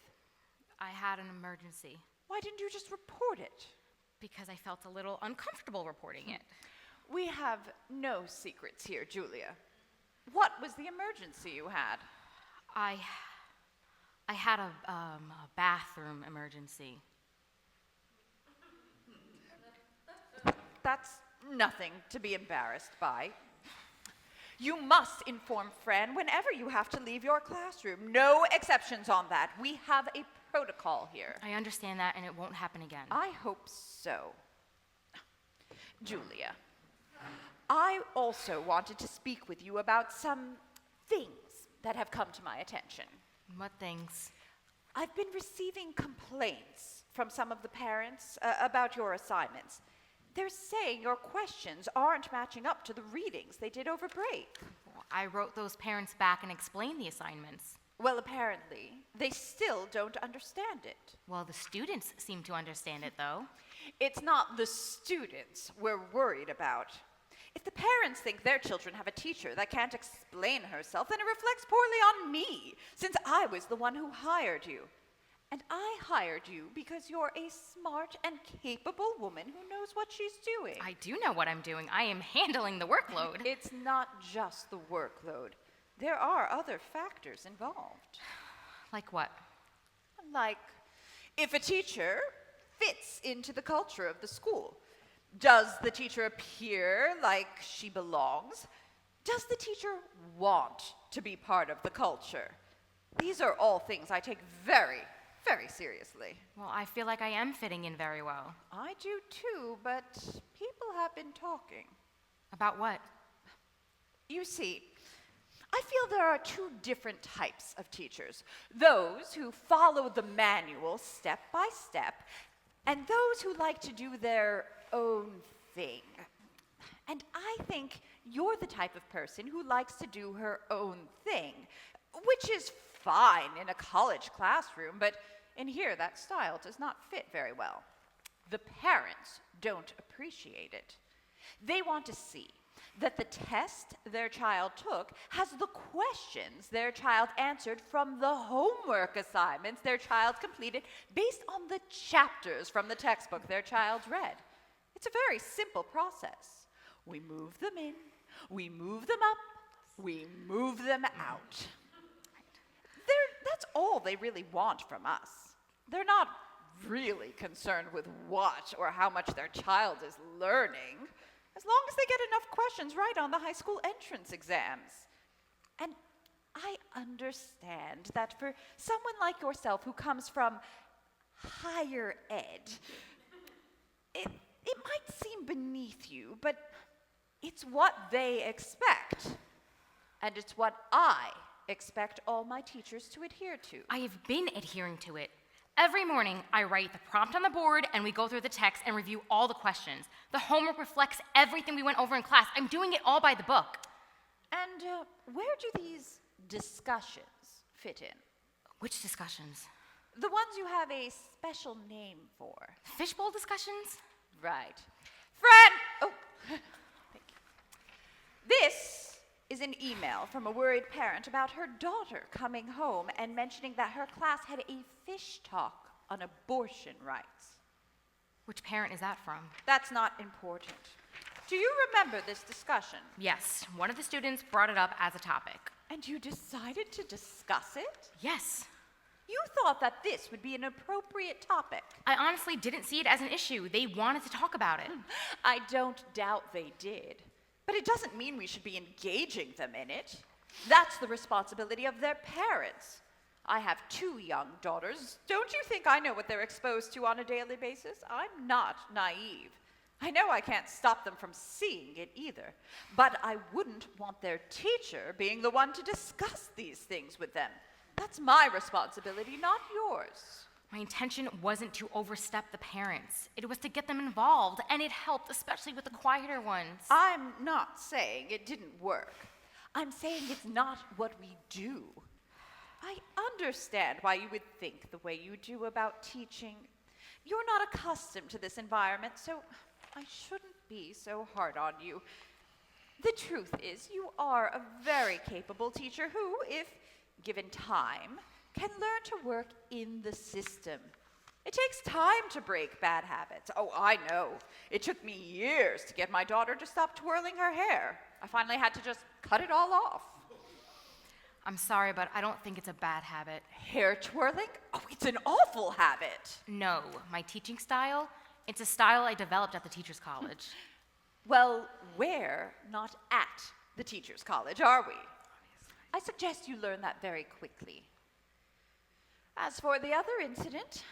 Speaker 3: I had an emergency.
Speaker 2: Why didn't you just report it?
Speaker 3: Because I felt a little uncomfortable reporting it.
Speaker 2: We have no secrets here, Julia. What was the emergency you had?
Speaker 3: I had a bathroom emergency.
Speaker 2: That's nothing to be embarrassed by. You must inform Fran whenever you have to leave your classroom. No exceptions on that. We have a protocol here.
Speaker 3: I understand that, and it won't happen again.
Speaker 2: I hope so. Julia, I also wanted to speak with you about some things that have come to my attention.
Speaker 3: What things?
Speaker 2: I've been receiving complaints from some of the parents about your assignments. They're saying your questions aren't matching up to the readings they did over break.
Speaker 3: I wrote those parents back and explained the assignments.
Speaker 2: Well, apparently, they still don't understand it.
Speaker 3: Well, the students seem to understand it, though.
Speaker 2: It's not the students we're worried about. If the parents think their children have a teacher that can't explain herself, then it reflects poorly on me, since I was the one who hired you. And I hired you because you're a smart and capable woman who knows what she's doing.
Speaker 3: I do know what I'm doing. I am handling the workload.
Speaker 2: It's not just the workload. There are other factors involved.
Speaker 3: Like what?
Speaker 2: Like, if a teacher fits into the culture of the school, does the teacher appear like she belongs? Does the teacher want to be part of the culture? These are all things I take very, very seriously.
Speaker 3: Well, I feel like I am fitting in very well.
Speaker 2: I do too, but people have been talking.
Speaker 3: About what?
Speaker 2: You see, I feel there are two different types of teachers. Those who follow the manual step by step, and those who like to do their own thing. And I think you're the type of person who likes to do her own thing, which is fine in a college classroom, but in here that style does not fit very well. The parents don't appreciate it. They want to see that the test their child took has the questions their child answered from the homework assignments their child completed based on the chapters from the textbook their child read. It's a very simple process. We move them in, we move them up, we move them out. That's all they really want from us. They're not really concerned with what or how much their child is learning, as long as they get enough questions right on the high school entrance exams. And I understand that for someone like yourself who comes from higher ed, it might seem beneath you, but it's what they expect. And it's what I expect all my teachers to adhere to.
Speaker 3: I have been adhering to it. Every morning, I write the prompt on the board, and we go through the text and review all the questions. The homework reflects everything we went over in class. I'm doing it all by the book.
Speaker 2: And where do these discussions fit in?
Speaker 3: Which discussions?
Speaker 2: The ones you have a special name for.
Speaker 3: Fishbowl discussions?
Speaker 2: Right. Fran! Oh, thank you. This is an email from a worried parent about her daughter coming home and mentioning that her class had a fish talk on abortion rights.
Speaker 3: Which parent is that from?
Speaker 2: That's not important. Do you remember this discussion?
Speaker 3: Yes, one of the students brought it up as a topic.
Speaker 2: And you decided to discuss it?
Speaker 3: Yes.
Speaker 2: You thought that this would be an appropriate topic.
Speaker 3: I honestly didn't see it as an issue. They wanted to talk about it.
Speaker 2: I don't doubt they did. But it doesn't mean we should be engaging them in it. That's the responsibility of their parents. I have 2 young daughters. Don't you think I know what they're exposed to on a daily basis? I'm not naive. I know I can't stop them from seeing it either. But I wouldn't want their teacher being the one to discuss these things with them. That's my responsibility, not yours.
Speaker 3: My intention wasn't to overstep the parents. It was to get them involved, and it helped, especially with the quieter ones.
Speaker 2: I'm not saying it didn't work. I'm saying it's not what we do. I understand why you would think the way you do about teaching. You're not accustomed to this environment, so I shouldn't be so hard on you. The truth is, you are a very capable teacher who, if given time, can learn to work in the system. It takes time to break bad habits. Oh, I know. It took me years to get my daughter to stop twirling her hair. I finally had to just cut it all off.
Speaker 3: I'm sorry, but I don't think it's a bad habit.
Speaker 2: Hair twirling? Oh, it's an awful habit.
Speaker 3: No, my teaching style, it's a style I developed at the Teachers College.
Speaker 2: Well, we're not at the Teachers College, are we? I suggest you learn that very quickly. As for the other incident,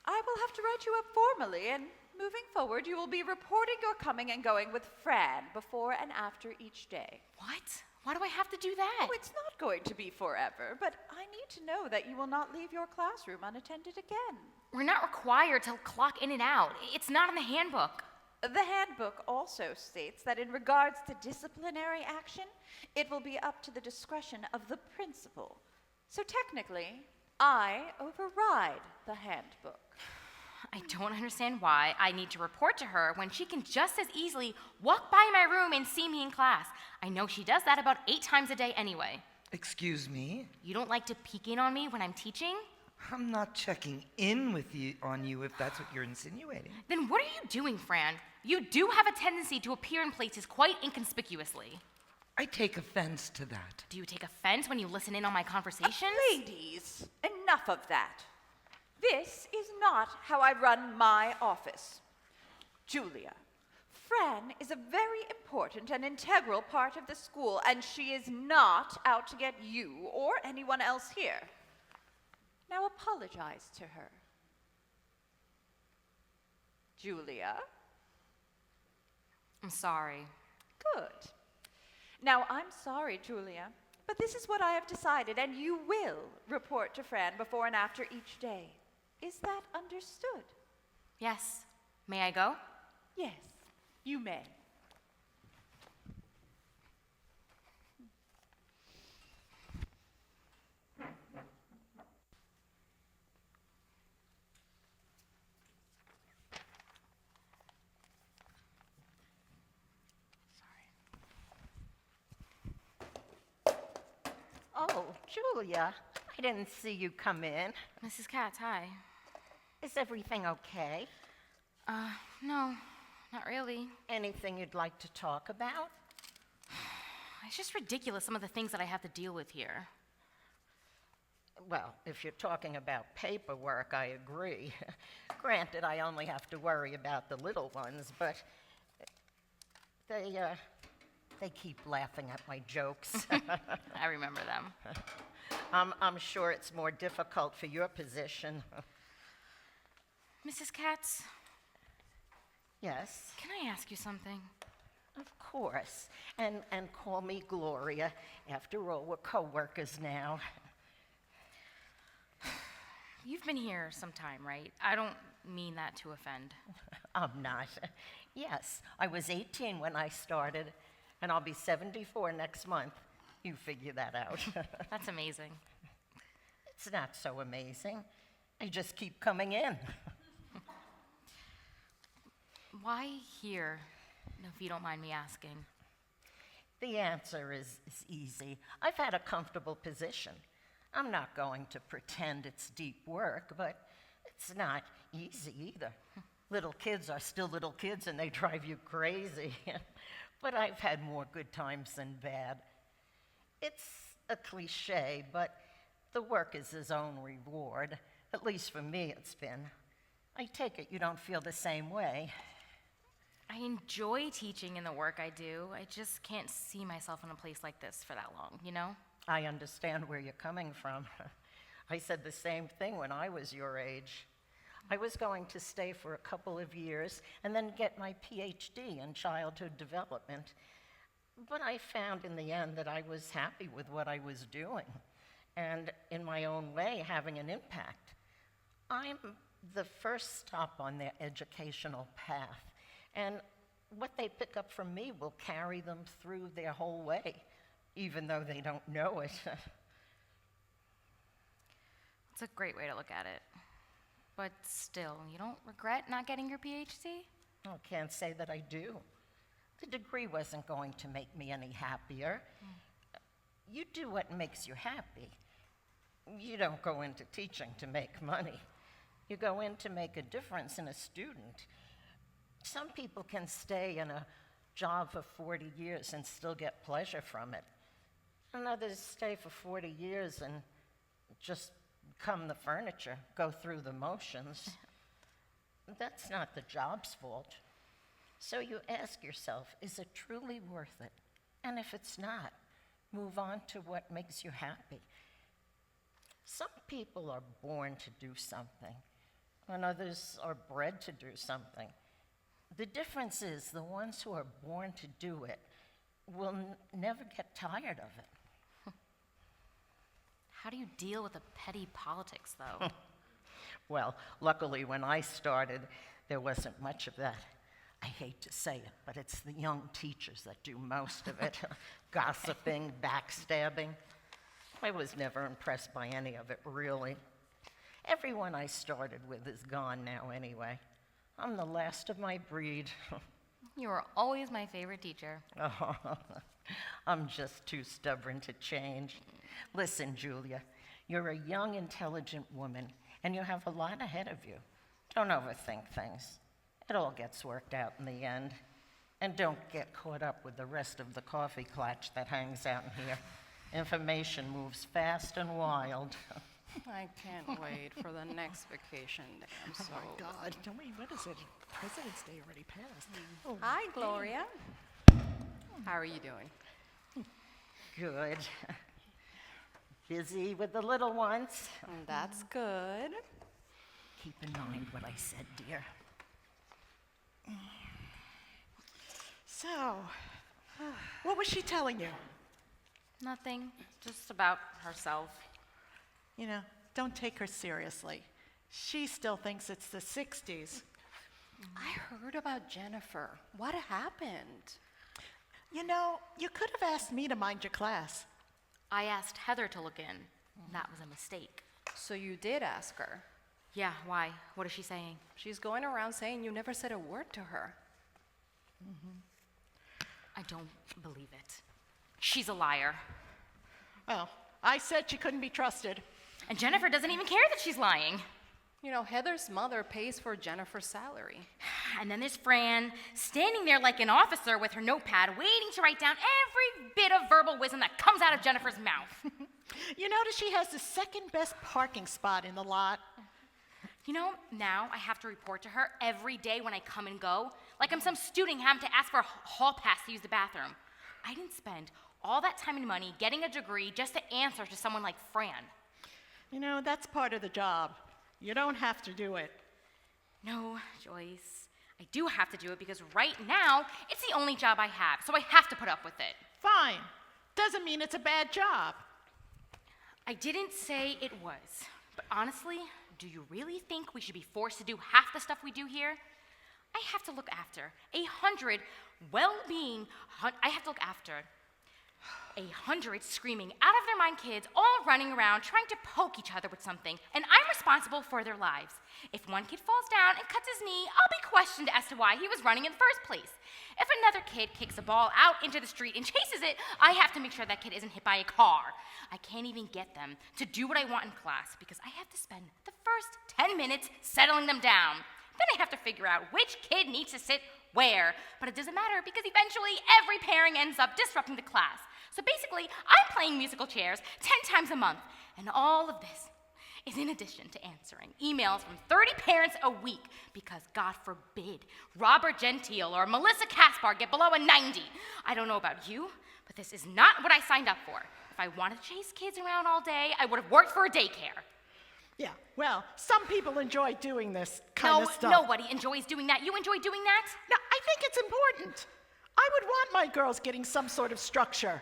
Speaker 2: I will have to write you up formally, and moving forward, you will be reporting your coming and going with Fran before and after each day.
Speaker 3: What? Why do I have to do that?
Speaker 2: Oh, it's not going to be forever, but I need to know that you will not leave your classroom unattended again.
Speaker 3: We're not required to clock in and out. It's not in the handbook.
Speaker 2: The handbook also states that in regards to disciplinary action, it will be up to the discretion of the principal. So technically, I override the handbook.
Speaker 3: I don't understand why I need to report to her when she can just as easily walk by my room and see me in class. I know she does that about 8 times a day anyway.
Speaker 8: Excuse me?
Speaker 3: You don't like to peek in on me when I'm teaching?
Speaker 8: I'm not checking in with you on you if that's what you're insinuating.
Speaker 3: Then what are you doing, Fran? You do have a tendency to appear in places quite inconspicuously.
Speaker 8: I take offense to that.
Speaker 3: Do you take offense when you listen in on my conversations?
Speaker 2: Ladies, enough of that. This is not how I run my office. Julia, Fran is a very important and integral part of the school, and she is not out to get you or anyone else here. Now apologize to her. Julia?
Speaker 3: I'm sorry.
Speaker 2: Good. Now, I'm sorry, Julia, But this is what I have decided, and you will report to Fran before and after each day. Is that understood?
Speaker 3: Yes. May I go?
Speaker 2: Yes, you may.
Speaker 7: Oh, Julia, I didn't see you come in.
Speaker 3: Mrs. Katz, hi.
Speaker 7: Is everything okay?
Speaker 3: No, not really.
Speaker 7: Anything you'd like to talk about?
Speaker 3: It's just ridiculous, some of the things that I have to deal with here.
Speaker 7: Well, if you're talking about paperwork, I agree. Granted, I only have to worry about the little ones, but they keep laughing at my jokes.
Speaker 3: I remember them.
Speaker 7: I'm sure it's more difficult for your position.
Speaker 3: Mrs. Katz,
Speaker 7: Yes,
Speaker 3: can I ask you something?
Speaker 7: of course. And call me Gloria. After all, we're co-workers now.
Speaker 3: You've been here some time, right? I don't mean that to offend.
Speaker 7: I'm not. Yes, I was 18 when I started, and I'll be 74 next month. You figure that out.
Speaker 3: That's amazing.
Speaker 7: It's not so amazing. I just keep coming in.
Speaker 3: Why here, if you don't mind me asking?
Speaker 7: The answer is easy. I've had a comfortable position. I'm not going to pretend it's deep work, but it's not easy either. Little kids are still little kids and they drive you crazy. But I've had more good times than bad. It's a cliche, but the work is his own reward. At least for me, it's been. I take it you don't feel the same way.
Speaker 3: I enjoy teaching in the work I do. I just can't see myself in a place like this for that long, you know?
Speaker 7: I understand where you're coming from. I said the same thing when I was your age. I was going to stay for a couple of years and then get my PhD in childhood development. But I found in the end that I was happy with what I was doing and, in my own way, having an impact. I'm the first stop on their educational path, and what they pick up from me will carry them through their whole way, even though they don't know it.
Speaker 3: It's a great way to look at it. But still, you don't regret not getting your PhD?
Speaker 7: I can't say that I do. The degree wasn't going to make me any happier. You do what makes you happy. You don't go into teaching to make money. You go in to make a difference in a student. Some people can stay in a job for 40 years and still get pleasure from it. And others stay for 40 years and just become the furniture, go through the motions. That's not the job's fault. So you ask yourself, is it truly worth it? And if it's not, move on to what makes you happy. Some people are born to do something, and others are bred to do something. The difference is the ones who are born to do it will never get tired of it.
Speaker 3: How do you deal with the petty politics, though?
Speaker 7: Well, luckily when I started, there wasn't much of that. I hate to say it, but it's the young teachers that do most of it. Gossiping, backstabbing. I was never impressed by any of it, really. Everyone I started with is gone now anyway. I'm the last of my breed.
Speaker 3: You were always my favorite teacher.
Speaker 7: Oh, I'm just too stubborn to change. Listen, Julia, you're a young, intelligent woman, and you have a lot ahead of you. Don't overthink things. It all gets worked out in the end. And don't get caught up with the rest of the coffee clutch that hangs out in here. Information moves fast and wild.
Speaker 5: I can't wait for the next vacation day. I'm so
Speaker 4: God, don't we, what is it? President's Day already passed. Oh,
Speaker 9: Hi, Gloria. How are you doing?
Speaker 7: Good. Busy with the little ones.
Speaker 9: That's good.
Speaker 7: Keep in mind what I said, dear.
Speaker 4: So, what was she telling you?
Speaker 3: Nothing. Just about herself.
Speaker 4: You know, don't take her seriously. She still thinks it's the 60s.
Speaker 5: I heard about Jennifer. What happened?
Speaker 4: You know, you could have asked me to mind your class.
Speaker 3: I asked Heather to look in. That was a mistake.
Speaker 5: So you did ask her.
Speaker 3: Yeah, why? What is she saying?
Speaker 5: She's going around saying you never said a word to her.
Speaker 3: I don't believe it. She's a liar.
Speaker 4: Well, I said she couldn't be trusted.
Speaker 3: And Jennifer doesn't even care that she's lying.
Speaker 5: You know, Heather's mother pays for Jennifer's salary.
Speaker 3: And then there's Fran, standing there like an officer with her notepad, waiting to write down every bit of verbal wisdom that comes out of Jennifer's mouth.
Speaker 4: You notice she has the second best parking spot in the lot.
Speaker 3: You know, now I have to report to her every day when I come and go, like I'm some student having to ask for a hall pass to use the bathroom. I didn't spend all that time and money getting a degree just to answer to someone like Fran.
Speaker 4: You know, that's part of the job. You don't have to do it.
Speaker 3: No, Joyce, I do have to do it because right now it's the only job I have, so I have to put up with it.
Speaker 4: Fine. Doesn't mean it's a bad job.
Speaker 3: I didn't say it was, but honestly, do you really think we should be forced to do half the stuff we do here? I have to look after 100 screaming out of their mind kids all running around trying to poke each other with something, and I'm responsible for their lives. If one kid falls down and cuts his knee, I'll be questioned as to why he was running in the first place. If another kid kicks a ball out into the street and chases it, I have to make sure that kid isn't hit by a car. I can't even get them to do what I want in class because I have to spend the first 10 minutes settling them down. Then I have to figure out which kid needs to sit where, but it doesn't matter because eventually every pairing ends up disrupting the class. So basically, I'm playing musical chairs 10 times a month, and all of this is in addition to answering emails from 30 parents a week because, God forbid, Robert Gentile or Melissa Caspar get below a 90. I don't know about you, but this is not what I signed up for. If I wanted to chase kids around all day, I would have worked for a daycare.
Speaker 4: Yeah, well, some people enjoy doing this kind of stuff.
Speaker 3: No, nobody enjoys doing that. You enjoy doing that?
Speaker 4: No, I think it's important. I would want my girls getting some sort of structure.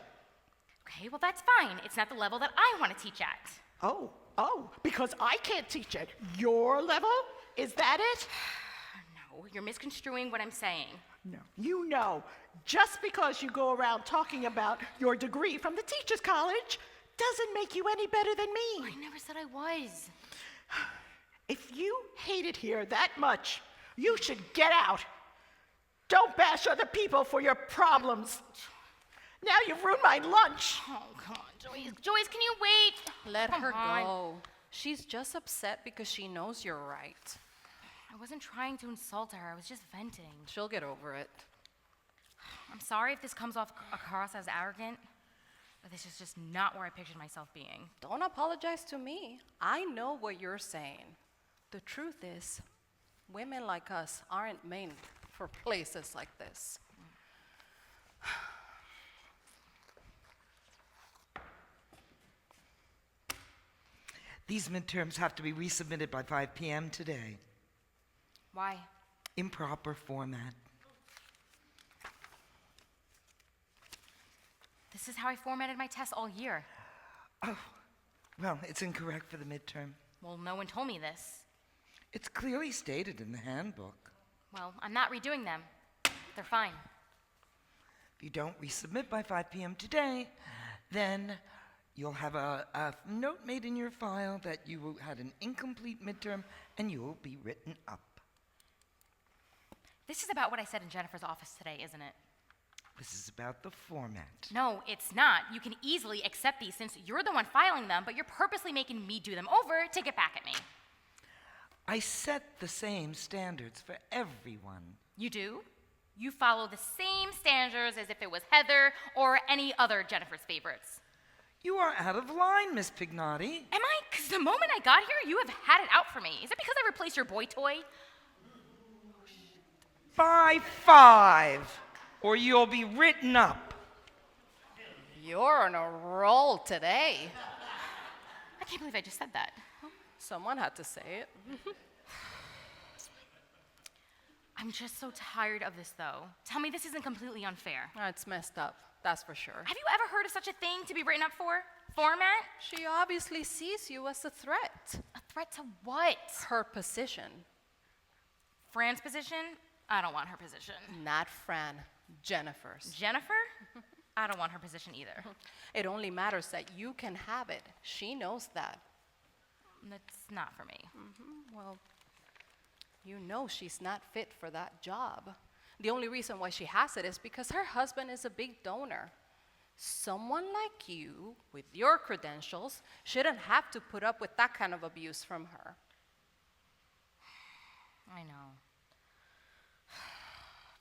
Speaker 3: Okay, well, that's fine. It's not the level that I want to teach at.
Speaker 4: Oh, because I can't teach at your level? Is that it?
Speaker 3: No, you're misconstruing what I'm saying.
Speaker 4: No, you know, just because you go around talking about your degree from the Teachers College doesn't make you any better than me.
Speaker 3: I never said I was.
Speaker 4: If you hate it here that much, you should get out. Don't bash other people for your problems. Now you've ruined my lunch.
Speaker 3: Oh, come on, Joyce. Joyce, can you wait?
Speaker 5: Let
Speaker 3: Come
Speaker 5: her
Speaker 3: on.
Speaker 5: go. She's just upset because she knows you're right.
Speaker 3: I wasn't trying to insult her. I was just venting.
Speaker 5: She'll get over it.
Speaker 3: I'm sorry if this comes off across as arrogant, but this is just not where I pictured myself being.
Speaker 5: Don't apologize to me. I know what you're saying. The truth is, women like us aren't made for places like this.
Speaker 8: These midterms have to be resubmitted by 5 p.m. today.
Speaker 3: Why?
Speaker 8: Improper format.
Speaker 3: This is how I formatted my tests all year.
Speaker 8: Oh, well, it's incorrect for the midterm.
Speaker 3: Well, no one told me this.
Speaker 8: It's clearly stated in the handbook.
Speaker 3: Well, I'm not redoing them. They're fine.
Speaker 8: If you don't resubmit by 5 p.m. today, then you'll have a note made in your file that you had an incomplete midterm and you will be written up.
Speaker 3: This is about what I said in Jennifer's office today, isn't it?
Speaker 8: This is about the format.
Speaker 3: No, it's not. You can easily accept these since you're the one filing them, but you're purposely making me do them over to get back at me.
Speaker 8: I set the same standards for everyone.
Speaker 3: You do? You follow the same standards as if it was Heather or any other Jennifer's favorites.
Speaker 8: You are out of line, Miss Pignotti.
Speaker 3: Am I? Because the moment I got here, you have had it out for me. Is it because I replaced your boy toy?
Speaker 8: By 5, or you'll be written up.
Speaker 5: You're on a roll today.
Speaker 3: I can't believe I just said that.
Speaker 5: Someone had to say it.
Speaker 3: I'm just so tired of this, though. Tell me this isn't completely unfair.
Speaker 5: It's messed up. that's for sure.
Speaker 3: Have you ever heard of such a thing to be written up for? Format?
Speaker 5: She obviously sees you as a threat.
Speaker 3: A threat to what?
Speaker 5: Her position.
Speaker 3: Fran's position? I don't want her position.
Speaker 5: Not Fran, Jennifer's.
Speaker 3: Jennifer? I don't want her position either.
Speaker 5: It only matters that you can have it. She knows that.
Speaker 3: That's not for me.
Speaker 5: Well, you know she's not fit for that job. The only reason why she has it is because her husband is a big donor. Someone like you, with your credentials, shouldn't have to put up with that kind of abuse from her.
Speaker 3: I know.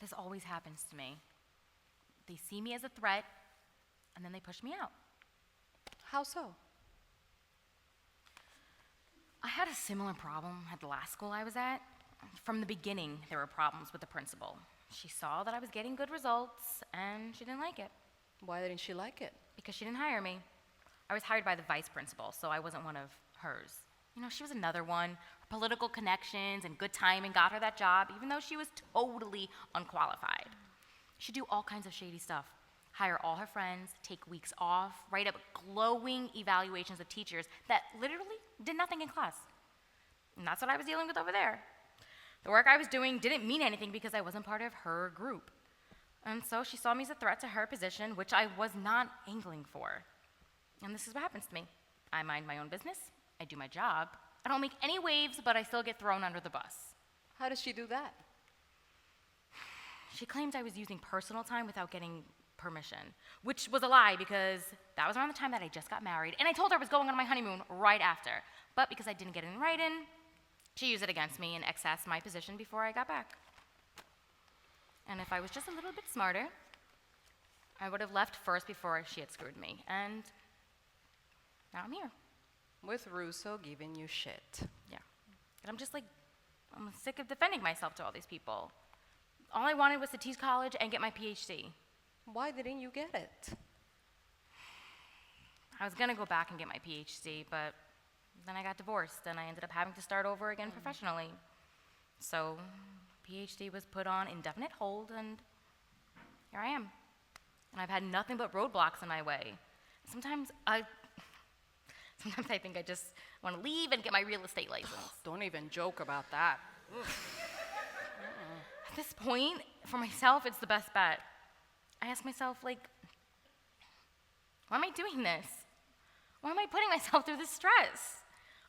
Speaker 3: This always happens to me. They see me as a threat, and then they push me out.
Speaker 5: How so?
Speaker 3: I had a similar problem at the last school I was at. From the beginning, there were problems with the principal. She saw that I was getting good results, and she didn't like it.
Speaker 5: Why didn't she like it?
Speaker 3: Because she didn't hire me. I was hired by the vice principal, so I wasn't one of hers. You know, she was another one. Her political connections and good timing got her that job, even though she was totally unqualified. She'd do all kinds of shady stuff. Hire all her friends, take weeks off, write up glowing evaluations of teachers that literally did nothing in class. And that's what I was dealing with over there. The work I was doing didn't mean anything because I wasn't part of her group. And so she saw me as a threat to her position, which I was not angling for. And this is what happens to me. I mind my own business, I do my job, I don't make any waves, but I still get thrown under the bus.
Speaker 5: How does she do that?
Speaker 3: She claimed I was using personal time without getting permission, which was a lie because that was around the time that I just got married, and I told her I was going on my honeymoon right after. But because I didn't get it in writing, she used it against me and accessed my position before I got back. And if I was just a little bit smarter, I would have left first before she had screwed me, and now I'm here.
Speaker 5: With Russo giving you shit.
Speaker 3: Yeah. And I'm just like, I'm sick of defending myself to all these people. All I wanted was to teach college and get my PhD.
Speaker 5: Why didn't you get it?
Speaker 3: I was gonna go back and get my PhD, but then I got divorced and I ended up having to start over again professionally. So PhD was put on indefinite hold, and here I am. And I've had nothing but roadblocks in my way. Sometimes I think I just want to leave and get my real estate license.
Speaker 5: Don't even joke about that.
Speaker 3: At this point, for myself, it's the best bet. I ask myself, like, why am I doing this? Why am I putting myself through this stress?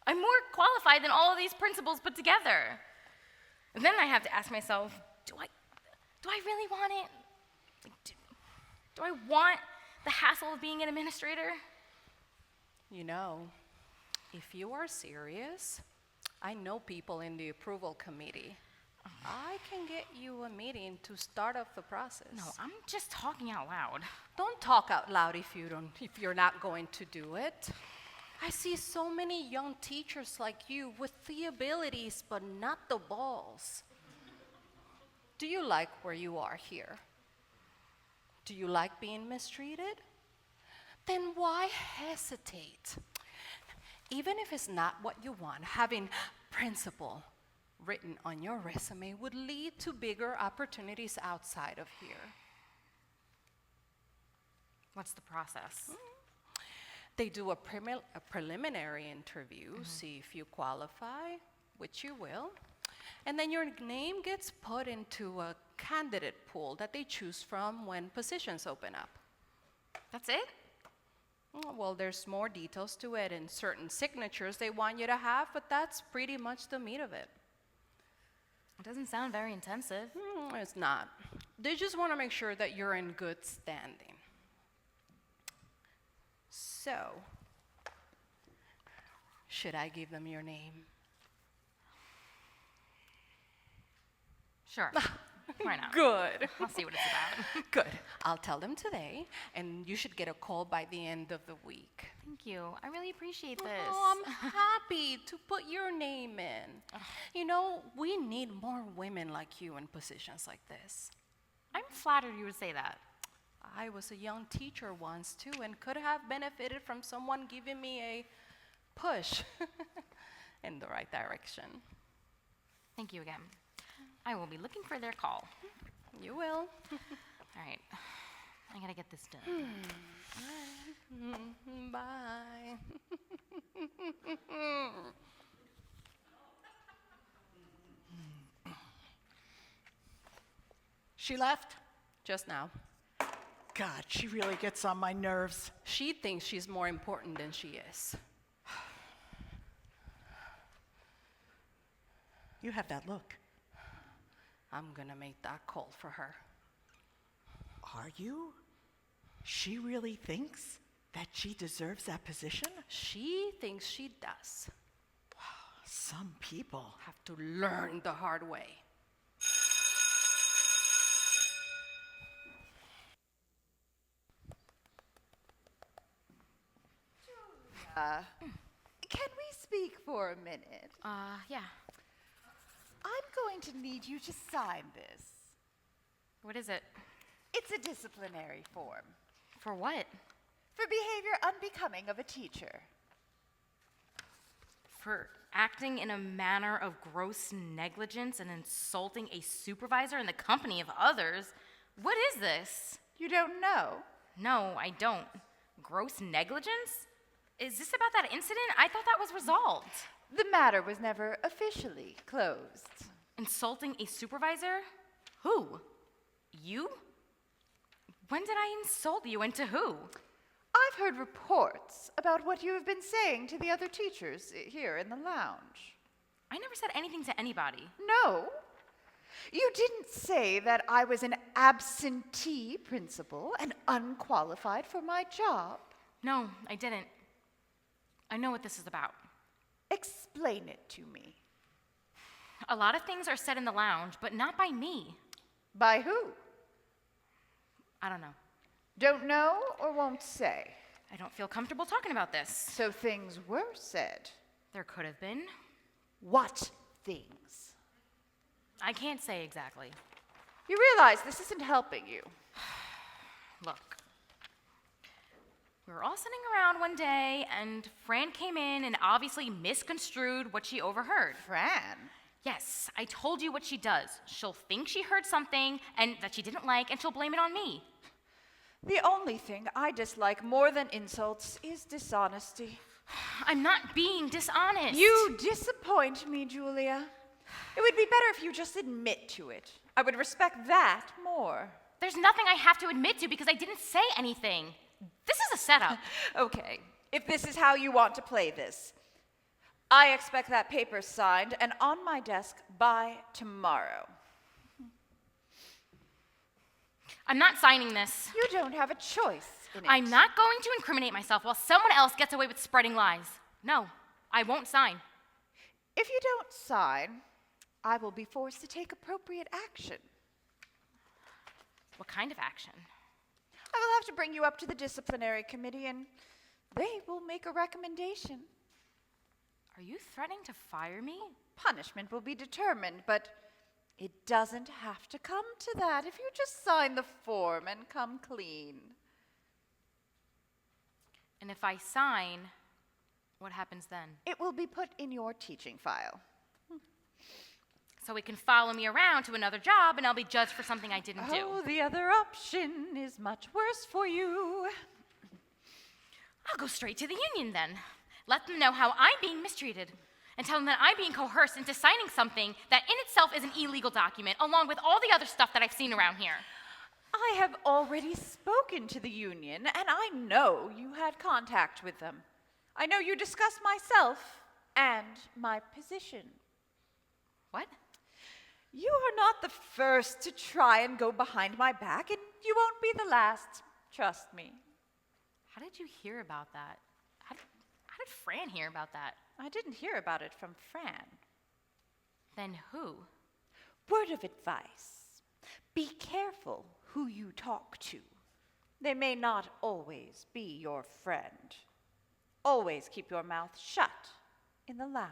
Speaker 3: I'm more qualified than all of these principals put together. And then I have to ask myself, do I really want it? Like, do I want the hassle of being an administrator?
Speaker 5: You know, if you are serious, I know people in the approval committee. I can get you a meeting to start off the process.
Speaker 3: No, I'm just talking out loud.
Speaker 5: Don't talk out loud if you're not going to do it. I see so many young teachers like you with the abilities but not the balls. Do you like where you are here? Do you like being mistreated? Then why hesitate? Even if it's not what you want, having principal written on your resume would lead to bigger opportunities outside of here.
Speaker 3: What's the process?
Speaker 5: They do a preliminary interview, see if you qualify, which you will, and then your name gets put into a candidate pool that they choose from when positions open up.
Speaker 3: That's it?
Speaker 5: Well, there's more details to it and certain signatures they want you to have, but that's pretty much the meat of it.
Speaker 3: It doesn't sound very intensive.
Speaker 5: It's not. They just want to make sure that you're in good standing. So, should I give them your name?
Speaker 3: Sure. Why not?
Speaker 5: Good.
Speaker 3: I'll see what it's about.
Speaker 5: Good. I'll tell them today, and you should get a call by the end of the week.
Speaker 3: Thank you. I really appreciate this.
Speaker 5: Oh, I'm happy to put your name in. You know, we need more women like you in positions like this.
Speaker 3: I'm flattered you would say that.
Speaker 5: I was a young teacher once, too, and could have benefited from someone giving me a push in the right direction.
Speaker 3: Thank you again. I will be looking for their call.
Speaker 5: You will.
Speaker 3: All right. I gotta get this done.
Speaker 9: Bye.
Speaker 4: She left?
Speaker 9: Just now.
Speaker 4: God, she really gets on my nerves.
Speaker 9: She thinks she's more important than she is.
Speaker 4: You have that look.
Speaker 9: I'm gonna make that call for her.
Speaker 4: Are you? She really thinks that she deserves that position?
Speaker 9: She thinks she does.
Speaker 4: Some people.
Speaker 9: Have to learn the hard way.
Speaker 2: Can we speak for a minute?
Speaker 3: Yeah.
Speaker 2: I'm going to need you to sign this.
Speaker 3: What is it?
Speaker 2: It's a disciplinary form
Speaker 3: For what?
Speaker 2: for behavior unbecoming of a teacher.
Speaker 3: For acting in a manner of gross negligence and insulting a supervisor in the company of others. What is this?
Speaker 2: You don't know?
Speaker 3: No, I don't. Gross negligence? Is this about that incident? I thought that was resolved.
Speaker 2: The matter was never officially closed.
Speaker 3: Insulting a supervisor? Who? You? When did I insult you and to who?
Speaker 2: I've heard reports about what you have been saying to the other teachers here in the lounge.
Speaker 3: I never said anything to anybody.
Speaker 2: No. You didn't say that I was an absentee principal and unqualified for my job.
Speaker 3: No, I didn't. I know what this is about.
Speaker 2: Explain it to me.
Speaker 3: A lot of things are said in the lounge, but not by me.
Speaker 2: By who?
Speaker 3: I don't know.
Speaker 2: Don't know or won't say?
Speaker 3: I don't feel comfortable talking about this.
Speaker 2: So things were said.
Speaker 3: There could have been.
Speaker 2: What things?
Speaker 3: I can't say exactly.
Speaker 2: You realize this isn't helping you.
Speaker 3: Look. We were all sitting around one day, and Fran came in and obviously misconstrued what she overheard.
Speaker 2: Fran?
Speaker 3: Yes, I told you what she does. She'll think she heard something and that she didn't like, and she'll blame it on me.
Speaker 2: The only thing I dislike more than insults is dishonesty.
Speaker 3: I'm not being dishonest.
Speaker 2: You disappoint me, Julia. It would be better if you just admit to it. I would respect that more.
Speaker 3: There's nothing I have to admit to because I didn't say anything. This is a setup.
Speaker 2: Okay, if this is how you want to play this, I expect that paper signed and on my desk by tomorrow.
Speaker 3: I'm not signing this.
Speaker 2: You don't have a choice in it.
Speaker 3: I'm not going to incriminate myself while someone else gets away with spreading lies. No, I won't sign.
Speaker 2: If you don't sign, I will be forced to take appropriate action.
Speaker 3: What kind of action?
Speaker 2: I will have to bring you up to the disciplinary committee and they will make a recommendation.
Speaker 3: Are you threatening to fire me?
Speaker 2: Punishment will be determined, but it doesn't have to come to that if you just sign the form and come clean.
Speaker 3: And if I sign, what happens then?
Speaker 2: It will be put in your teaching file.
Speaker 3: So it can follow me around to another job and I'll be judged for something I didn't do.
Speaker 2: Oh, the other option is much worse for you.
Speaker 3: I'll go straight to the union then. Let them know how I'm being mistreated and tell them that I'm being coerced into signing something that in itself is an illegal document, along with all the other stuff that I've seen around here.
Speaker 2: I have already spoken to the union, and I know you had contact with them. I know you discussed myself and my position.
Speaker 3: What?
Speaker 2: You are not the first to try and go behind my back, and you won't be the last. Trust me.
Speaker 3: How did you hear about that? How did Fran hear about that?
Speaker 2: I didn't hear about it from Fran.
Speaker 3: Then who?
Speaker 2: Word of advice. Be careful who you talk to. They may not always be your friend. Always keep your mouth shut in the lounge.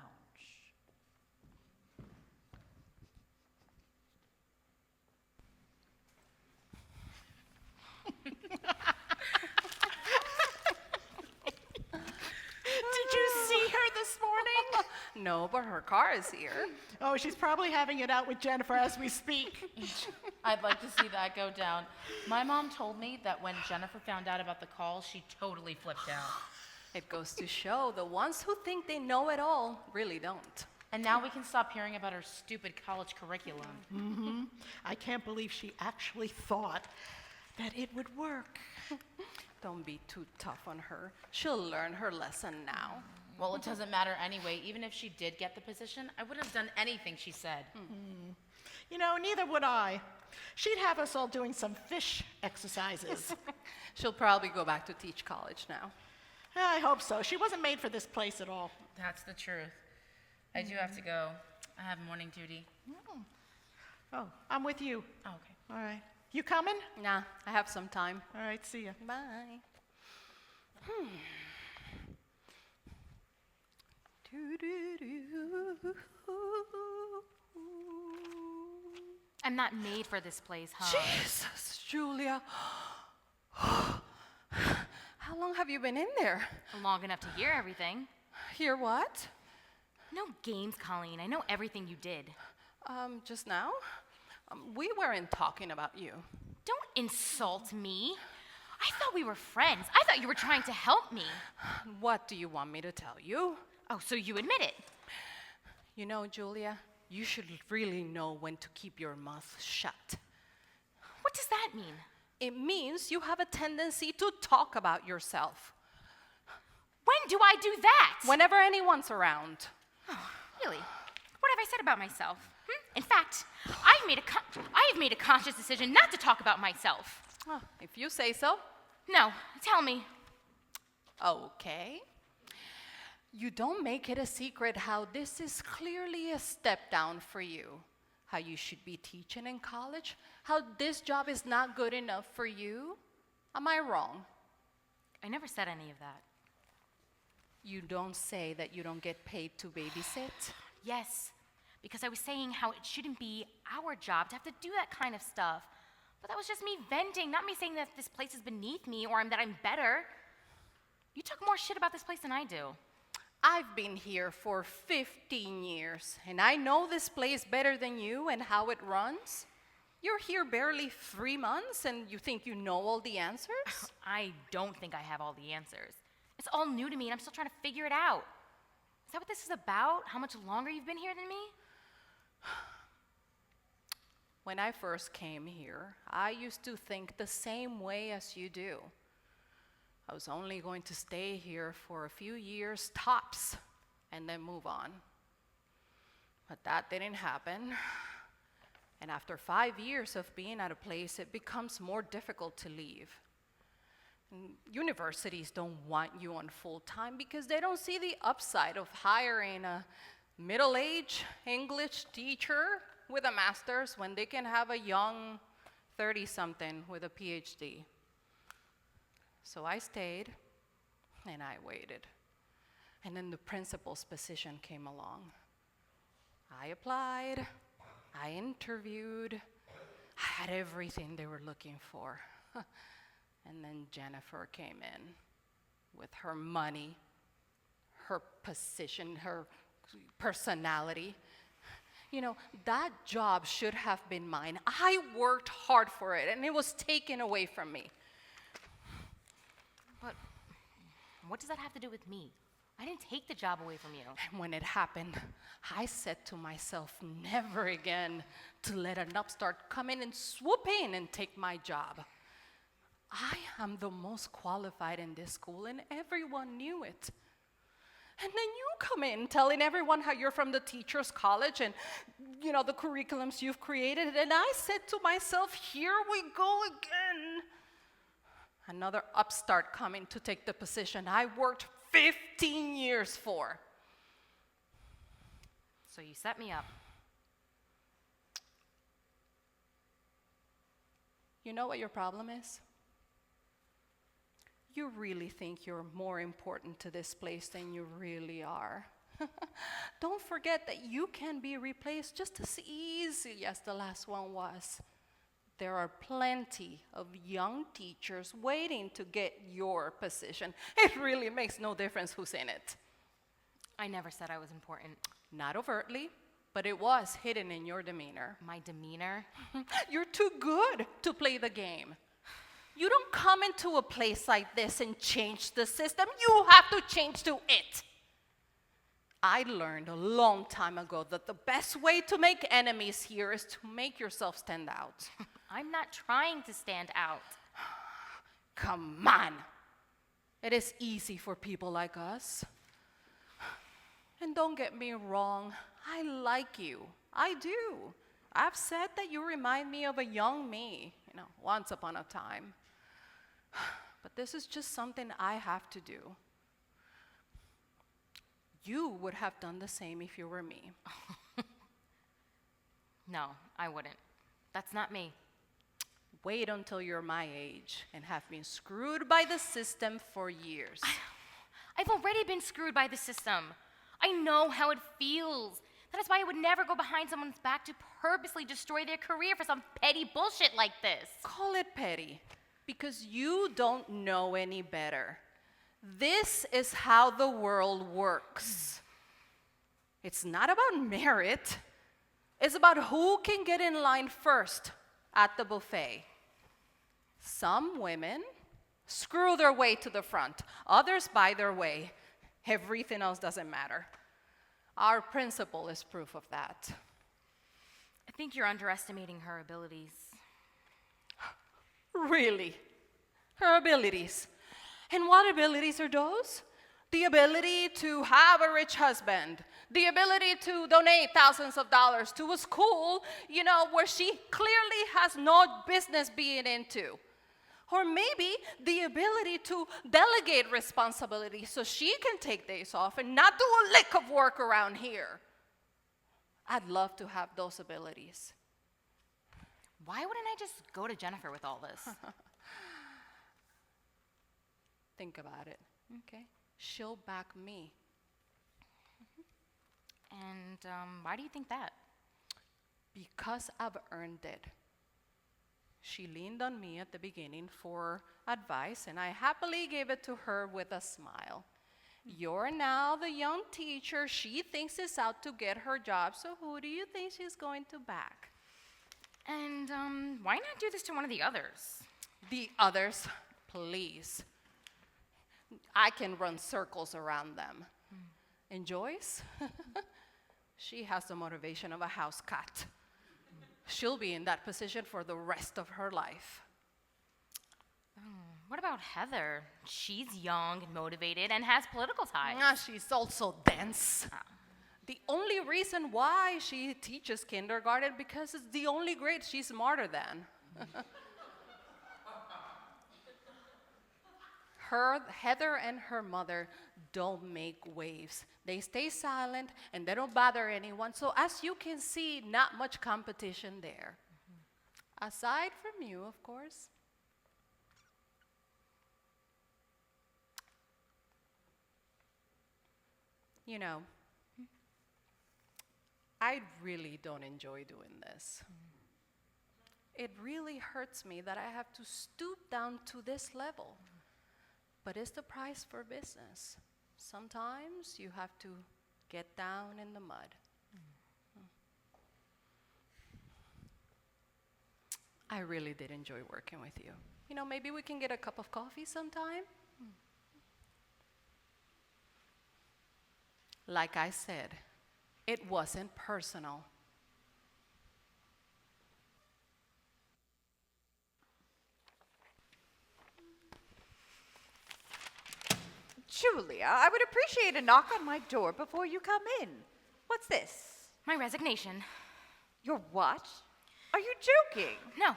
Speaker 4: Did you see her this morning?
Speaker 5: No, but her car is here.
Speaker 4: Oh, she's probably having it out with Jennifer as we speak.
Speaker 6: I'd like to see that go down. My mom told me that when Jennifer found out about the call, she totally flipped out.
Speaker 5: It goes to show the ones who think they know it all really don't.
Speaker 6: And now we can stop hearing about her stupid college curriculum.
Speaker 4: I can't believe she actually thought that it would work.
Speaker 5: Don't be too tough on her. She'll learn her lesson now.
Speaker 6: Well, it doesn't matter anyway. Even if she did get the position, I wouldn't have done anything she said.
Speaker 4: You know, neither would I. She'd have us all doing some fish exercises.
Speaker 5: She'll probably go back to teach college now.
Speaker 4: I hope so. She wasn't made for this place at all.
Speaker 6: That's the truth. I do have to go. I have morning duty.
Speaker 4: Oh, I'm with you.
Speaker 6: Oh, okay.
Speaker 4: All right. You coming?
Speaker 5: Nah, I have some time.
Speaker 4: All right, see ya.
Speaker 5: Bye.
Speaker 3: I'm not made for this place, huh?
Speaker 5: Jesus, Julia. How long have you been in there?
Speaker 3: Long enough to hear everything.
Speaker 5: Hear what?
Speaker 3: No games, Colleen. I know everything you did.
Speaker 5: Just now? We weren't talking about you.
Speaker 3: Don't insult me. I thought we were friends. I thought you were trying to help me.
Speaker 5: What do you want me to tell you?
Speaker 3: Oh, so you admit it.
Speaker 5: You know, Julia, you should really know when to keep your mouth shut.
Speaker 3: What does that mean?
Speaker 5: It means you have a tendency to talk about yourself.
Speaker 3: When do I do that?
Speaker 5: Whenever anyone's around.
Speaker 3: Oh, really? What have I said about myself? In fact, I have made a conscious decision not to talk about myself.
Speaker 5: Oh, if you say so.
Speaker 3: No, tell me.
Speaker 5: Okay. You don't make it a secret how this is clearly a step down for you. How you should be teaching in college. How this job is not good enough for you. Am I wrong?
Speaker 3: I never said any of that.
Speaker 5: You don't say that you don't get paid to babysit?
Speaker 3: Yes, because I was saying how it shouldn't be our job to have to do that kind of stuff. But that was just me venting, not me saying that this place is beneath me or that I'm better. You talk more shit about this place than I do.
Speaker 5: I've been here for 15 years, and I know this place better than you and how it runs. You're here barely 3 months, and you think you know all the answers?
Speaker 3: I don't think I have all the answers. It's all new to me, and I'm still trying to figure it out. Is that what this is about? How much longer you've been here than me?
Speaker 5: When I first came here, I used to think the same way as you do. I was only going to stay here for a few years tops and then move on. But that didn't happen. And after 5 years of being at a place, it becomes more difficult to leave. And universities don't want you on full time because they don't see the upside of hiring a middle-aged English teacher with a master's when they can have a young 30-something with a PhD. So I stayed, and I waited. And then the principal's position came along. I applied, I interviewed, I had everything they were looking for. And then Jennifer came in with her money, her position, her personality. You know, that job should have been mine. I worked hard for it, and it was taken away from me.
Speaker 3: But what does that have to do with me? I didn't take the job away from you.
Speaker 5: And when it happened, I said to myself, never again to let an upstart come in and swoop in and take my job. I am the most qualified in this school, and everyone knew it. And then you come in telling everyone how you're from the teacher's college and, you know, the curriculums you've created. And I said to myself, here we go again. Another upstart coming to take the position I worked 15 years for.
Speaker 3: So you set me up.
Speaker 5: You know what your problem is? You really think you're more important to this place than you really are. Don't forget that you can be replaced just as easily as the last one was. There are plenty of young teachers waiting to get your position. It really makes no difference who's in it.
Speaker 3: I never said I was important.
Speaker 5: Not overtly, but it was hidden in your demeanor.
Speaker 3: My demeanor?
Speaker 5: You're too good to play the game. You don't come into a place like this and change the system. You have to change to it. I learned a long time ago that the best way to make enemies here is to make yourself stand out.
Speaker 3: I'm not trying to stand out.
Speaker 5: Come on. It is easy for people like us. And don't get me wrong, I like you. I do. I've said that you remind me of a young me, once upon a time. But this is just something I have to do. You would have done the same if you were me.
Speaker 3: No, I wouldn't. That's not me.
Speaker 5: Wait until you're my age and have been screwed by the system for years.
Speaker 3: I've already been screwed by the system. I know how it feels. That is why I would never go behind someone's back to purposely destroy their career for some petty bullshit like this.
Speaker 5: Call it petty, because you don't know any better. This is how the world works. It's not about merit. It's about who can get in line first at the buffet. Some women screw their way to the front. Others buy their way. Everything else doesn't matter. Our principal is proof of that.
Speaker 3: I think you're underestimating her abilities.
Speaker 5: Really? Her abilities? And what abilities are those? The ability to have a rich husband. The ability to donate thousands of dollars to a school, where she clearly has no business being into. Or maybe the ability to delegate responsibility so she can take days off and not do a lick of work around here. I'd love to have those abilities.
Speaker 3: Why wouldn't I just go to Jennifer with all this?
Speaker 5: Think about it, okay? She'll back me.
Speaker 3: And why do you think that?
Speaker 5: Because I've earned it. She leaned on me at the beginning for advice, and I happily gave it to her with a smile. You're now the young teacher she thinks is out to get her job, so who do you think she's going to back?
Speaker 3: And why not do this to one of the others?
Speaker 5: The others, please. I can run circles around them. And Joyce? She has the motivation of a house cat. She'll be in that position for the rest of her life.
Speaker 3: What about Heather? She's young and motivated and has political ties.
Speaker 5: She's also dense. The only reason why she teaches kindergarten because it's the only grade she's smarter than. Heather and her mother don't make waves. They stay silent and they don't bother anyone. So as you can see, not much competition there. Aside from you, of course. I really don't enjoy doing this. It really hurts me that I have to stoop down to this level. But it's the price for business. Sometimes you have to get down in the mud. I really did enjoy working with you. Maybe we can get a cup of coffee sometime. Like I said, it wasn't personal.
Speaker 2: Julia, I would appreciate a knock on my door before you come in. What's this?
Speaker 3: My resignation.
Speaker 2: Your what? Are you joking?
Speaker 3: No.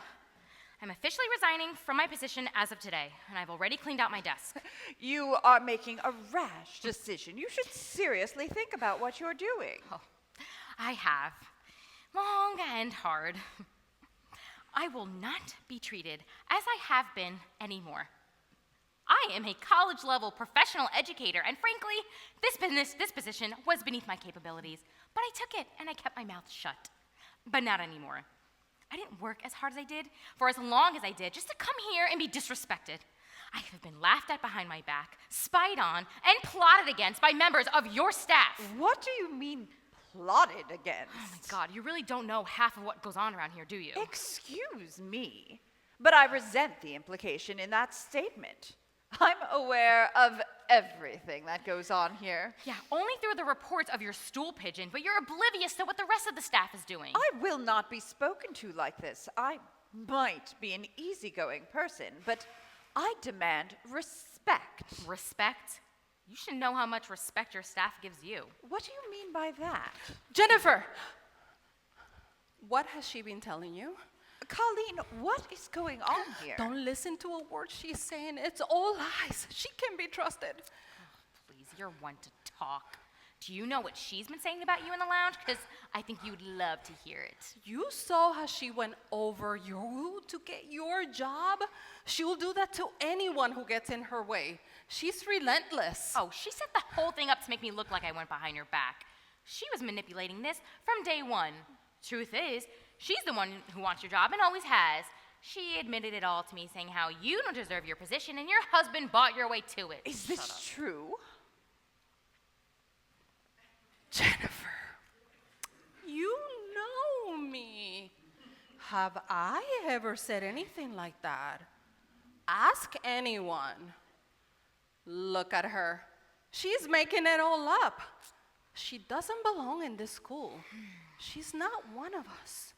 Speaker 3: I'm officially resigning from my position as of today, and I've already cleaned out my desk.
Speaker 2: You are making a rash decision. You should seriously think about what you're doing.
Speaker 3: Oh, I have. Long and hard. I will not be treated as I have been anymore. I am a college-level professional educator, and frankly, this position was beneath my capabilities. But I took it, and I kept my mouth shut. But not anymore. I didn't work as hard as I did for as long as I did just to come here and be disrespected. I have been laughed at behind my back, spied on, and plotted against by members of your staff.
Speaker 2: What do you mean, plotted against?
Speaker 3: Oh my God, you really don't know half of what goes on around here, do you?
Speaker 2: Excuse me, but I resent the implication in that statement. I'm aware of everything that goes on here.
Speaker 3: Yeah, only through the reports of your stool pigeon, but you're oblivious to what the rest of the staff is doing.
Speaker 2: I will not be spoken to like this. I might be an easygoing person, but I demand respect.
Speaker 3: Respect? You should know how much respect your staff gives you.
Speaker 2: What do you mean by that?
Speaker 5: Jennifer! What has she been telling you?
Speaker 2: Colleen, what is going on here?
Speaker 5: Don't listen to a word she's saying. It's all lies. She can be trusted.
Speaker 3: Please, you're one to talk. Do you know what she's been saying about you in the lounge? Because I think you'd love to hear it.
Speaker 5: You saw how she went over you to get your job? She'll do that to anyone who gets in her way. She's relentless.
Speaker 3: Oh, she set the whole thing up to make me look like I went behind her back. She was manipulating this from day one. Truth is, she's the one who wants your job and always has. She admitted it all to me, saying how you don't deserve your position and your husband bought your way to it.
Speaker 2: Is this true?
Speaker 5: Jennifer, you know me. Have I ever said anything like that? Ask anyone. Look at her. She's making it all up. She doesn't belong in this school. She's not one of us.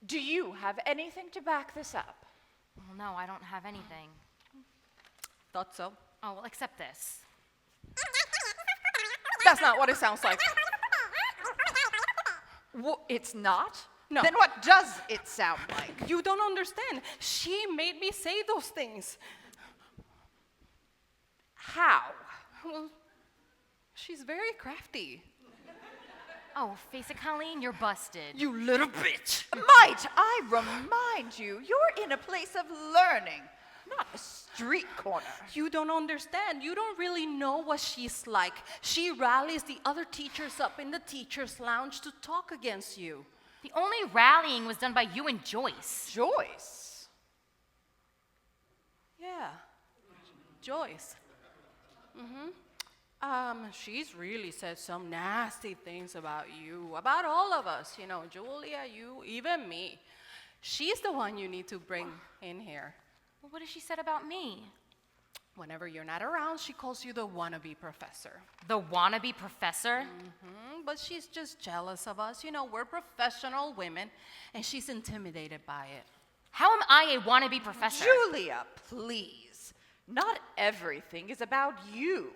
Speaker 2: Do you have anything to back this up?
Speaker 3: Well, no, I don't have anything.
Speaker 5: Thought so.
Speaker 3: Oh, well, except this.
Speaker 5: That's not what it sounds like.
Speaker 2: It's not?
Speaker 5: No.
Speaker 2: Then what does it sound like?
Speaker 5: You don't understand. She made me say those things.
Speaker 2: How?
Speaker 5: Well, she's very crafty.
Speaker 3: Oh, face it, Colleen, you're busted.
Speaker 5: You little bitch.
Speaker 2: Might I remind you, you're in a place of learning, not a street corner.
Speaker 5: You don't understand. You don't really know what she's like. She rallies the other teachers up in the teachers' lounge to talk against you.
Speaker 3: The only rallying was done by you and Joyce.
Speaker 2: Joyce?
Speaker 5: Yeah, Joyce. She's really said some nasty things about you, about all of us, you know, Julia, you, even me. She's the one you need to bring in here.
Speaker 3: Well, what has she said about me?
Speaker 5: Whenever you're not around, she calls you the wannabe professor.
Speaker 3: The wannabe professor?
Speaker 5: But she's just jealous of us. You know, we're professional women, and she's intimidated by it.
Speaker 3: How am I a wannabe professor?
Speaker 2: Julia, please. Not everything is about you.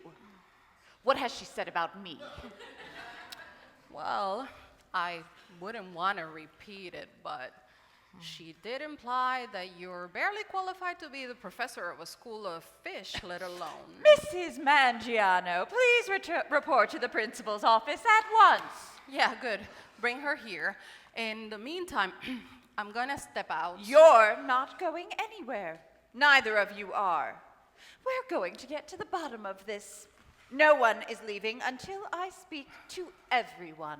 Speaker 2: What has she said about me?
Speaker 5: Well, I wouldn't want to repeat it, but she did imply that you're barely qualified to be the professor of a school of fish, let alone.
Speaker 2: Mrs. Mangiano, please report to the principal's office at once.
Speaker 5: Yeah, good. Bring her here. In the meantime, I'm going to step out.
Speaker 2: You're not going anywhere. Neither of you are. We're going to get to the bottom of this. No one is leaving until I speak to everyone.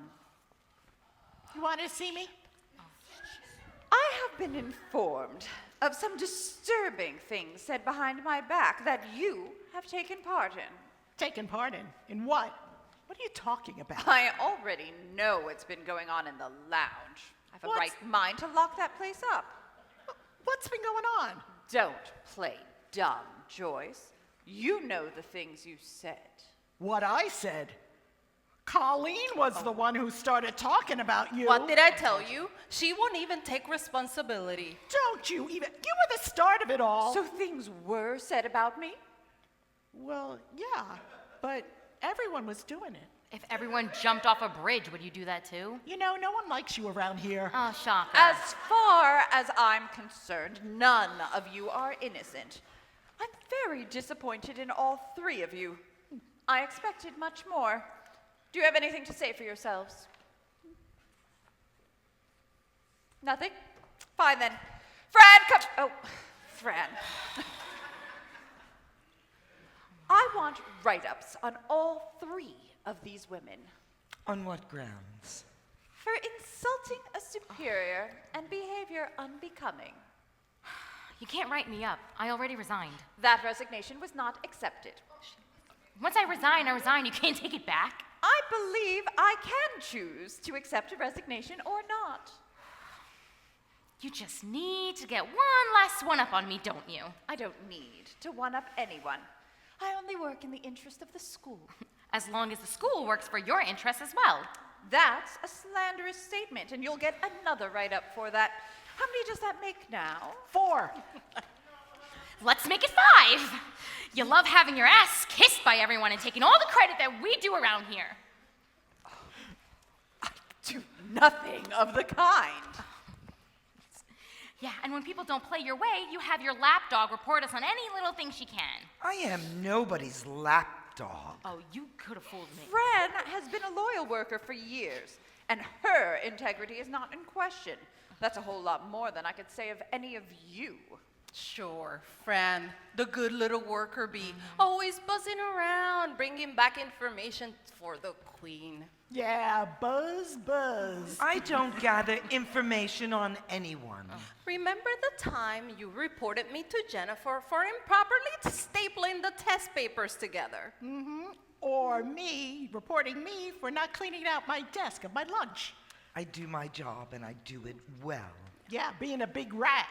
Speaker 4: You want to see me?
Speaker 2: I have been informed of some disturbing things said behind my back that you have taken part in.
Speaker 4: Taken part in? In what? What are you talking about?
Speaker 2: I already know what's been going on in the lounge. I have a right mind to lock that place up.
Speaker 4: What's been going on?
Speaker 2: Don't play dumb, Joyce. You know the things you said.
Speaker 4: What I said? Colleen was the one who started talking about you.
Speaker 5: What did I tell you? She won't even take responsibility.
Speaker 4: Don't you even. You were the start of it all.
Speaker 2: So things were said about me?
Speaker 4: Well, yeah, but everyone was doing it.
Speaker 3: If everyone jumped off a bridge, would you do that too?
Speaker 4: You know, no one likes you around here.
Speaker 3: Oh, shocker.
Speaker 2: As far as I'm concerned, none of you are innocent. I'm very disappointed in all three of you. I expected much more. Do you have anything to say for yourselves? Nothing? Fine then. Fran, come. Oh, Fran. I want write-ups on all three of these women.
Speaker 8: On what grounds?
Speaker 2: For insulting a superior and behavior unbecoming.
Speaker 3: You can't write me up. I already resigned.
Speaker 2: That resignation was not accepted.
Speaker 3: Once I resign, I resign. You can't take it back.
Speaker 2: I believe I can choose to accept a resignation or not.
Speaker 3: You just need to get one last one-up on me, don't you?
Speaker 2: I don't need to one-up anyone. I only work in the interest of the school.
Speaker 3: As long as the school works for your interests as well.
Speaker 2: That's a slanderous statement, and you'll get another write-up for that. How many does that make now?
Speaker 4: 4.
Speaker 3: Let's make it 5. You love having your ass kissed by everyone and taking all the credit that we do around here.
Speaker 2: I do nothing of the kind.
Speaker 3: Yeah, and when people don't play your way, you have your lapdog report us on any little thing she can.
Speaker 8: I am nobody's lapdog.
Speaker 3: Oh, you could have fooled me.
Speaker 2: Fran has been a loyal worker for years, and her integrity is not in question. That's a whole lot more than I could say of any of you.
Speaker 5: Sure, Fran, the good little worker bee, always buzzing around, bringing back information for the queen.
Speaker 4: Yeah, buzz.
Speaker 8: I don't gather information on anyone.
Speaker 5: Remember the time you reported me to Jennifer for improperly stapling the test papers together?
Speaker 4: Or me reporting me for not cleaning out my desk at my lunch.
Speaker 8: I do my job and I do it well.
Speaker 4: Yeah, being a big rat.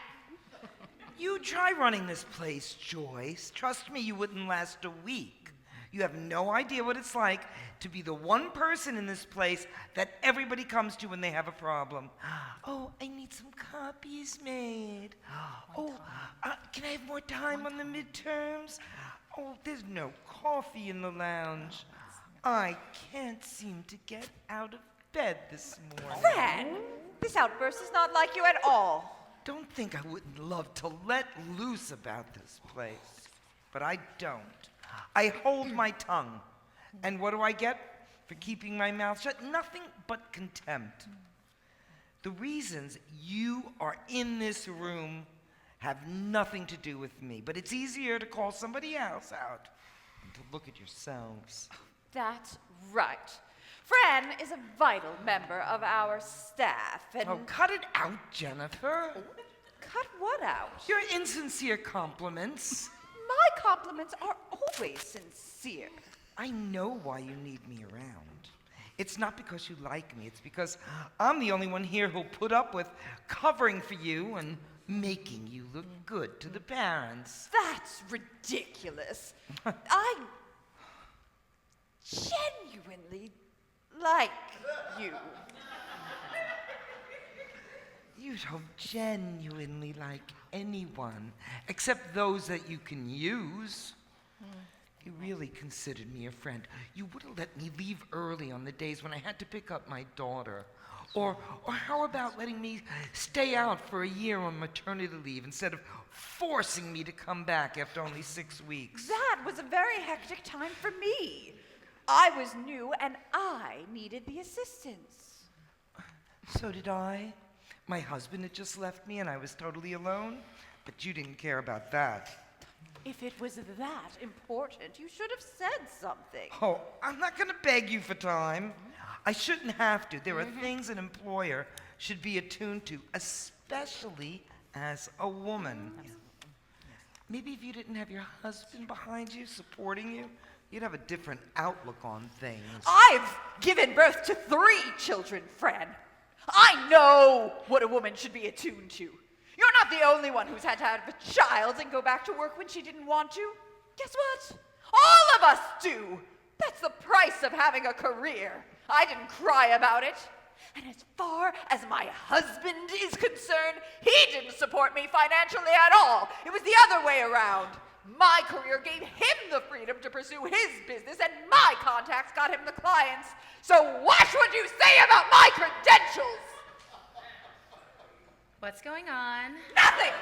Speaker 8: You try running this place, Joyce. Trust me, you wouldn't last a week. You have no idea what it's like to be the one person in this place that everybody comes to when they have a problem. Oh, I need some copies made. Oh, can I have more time on the midterms? Oh, there's no coffee in the lounge. I can't seem to get out of bed this morning.
Speaker 2: Fran, this outburst is not like you at all.
Speaker 8: Don't think I wouldn't love to let loose about this place, but I don't. I hold my tongue. And what do I get for keeping my mouth shut? Nothing but contempt. The reasons you are in this room have nothing to do with me, but it's easier to call somebody else out than to look at yourselves.
Speaker 2: That's right. Fran is a vital member of our staff, and...
Speaker 8: Oh, cut it out, Jennifer.
Speaker 2: Cut what out?
Speaker 8: Your insincere compliments.
Speaker 2: My compliments are always sincere.
Speaker 8: I know why you need me around. It's not because you like me. It's because I'm the only one here who'll put up with covering for you and making you look good to the parents.
Speaker 2: That's ridiculous. I genuinely like you.
Speaker 8: You don't genuinely like anyone, except those that you can use. If you really considered me a friend, you would have let me leave early on the days when I had to pick up my daughter. Or how about letting me stay out for a year on maternity leave instead of forcing me to come back after only 6 weeks?
Speaker 2: That was a very hectic time for me. I was new and I needed the assistance.
Speaker 8: So did I. My husband had just left me and I was totally alone, but you didn't care about that.
Speaker 2: If it was that important, you should have said something.
Speaker 8: Oh, I'm not going to beg you for time. I shouldn't have to. There are things an employer should be attuned to, especially as a woman. Maybe if you didn't have your husband behind you, supporting you, you'd have a different outlook on things.
Speaker 2: I've given birth to 3 children, Fran. I know what a woman should be attuned to. You're not the only one who's had to have a child and go back to work when she didn't want to. Guess what? All of us do. That's the price of having a career. I didn't cry about it. And as far as my husband is concerned, he didn't support me financially at all. It was the other way around. My career gave him the freedom to pursue his business, and my contacts got him the clients. So watch what you say about my credentials.
Speaker 6: What's going on?
Speaker 2: Nothing.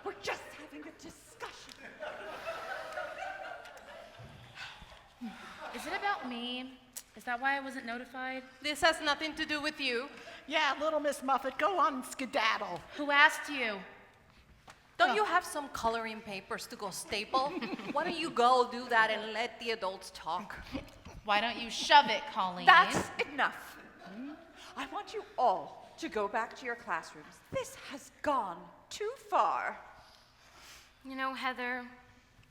Speaker 2: We're just having a discussion.
Speaker 6: Is it about me? Is that why I wasn't notified?
Speaker 5: This has nothing to do with you.
Speaker 4: Yeah, little Miss Muffet, go on and skedaddle.
Speaker 6: Who asked you?
Speaker 5: Don't you have some coloring papers to go staple? Why don't you go do that and let the adults talk?
Speaker 6: Why don't you shove it, Colleen?
Speaker 2: That's enough. I want you all to go back to your classrooms. This has gone too far.
Speaker 3: You know, Heather,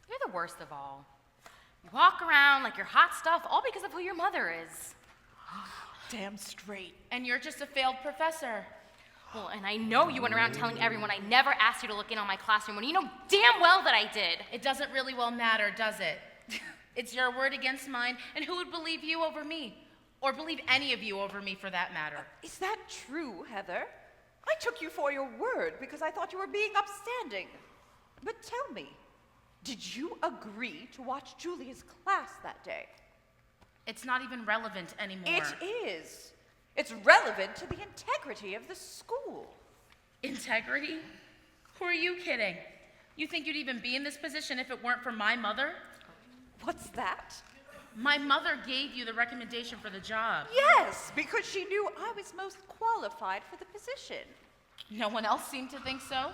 Speaker 3: you're the worst of all. You walk around like you're hot stuff all because of who your mother is.
Speaker 4: Damn straight.
Speaker 6: And you're just a failed professor.
Speaker 3: Well, and I know you went around telling everyone I never asked you to look in on my classroom when you know damn well that I did.
Speaker 6: It doesn't really well matter, does it? It's your word against mine, and who would believe you over me? Or believe any of you over me, for that matter?
Speaker 2: Is that true, Heather? I took you for your word because I thought you were being upstanding. But tell me, did you agree to watch Julia's class that day?
Speaker 6: It's not even relevant anymore.
Speaker 2: It is. It's relevant to the integrity of the school.
Speaker 6: Integrity? Who are you kidding? You think you'd even be in this position if it weren't for my mother?
Speaker 2: What's that?
Speaker 6: My mother gave you the recommendation for the job.
Speaker 2: Yes, because she knew I was most qualified for the position.
Speaker 6: No one else seemed to think so.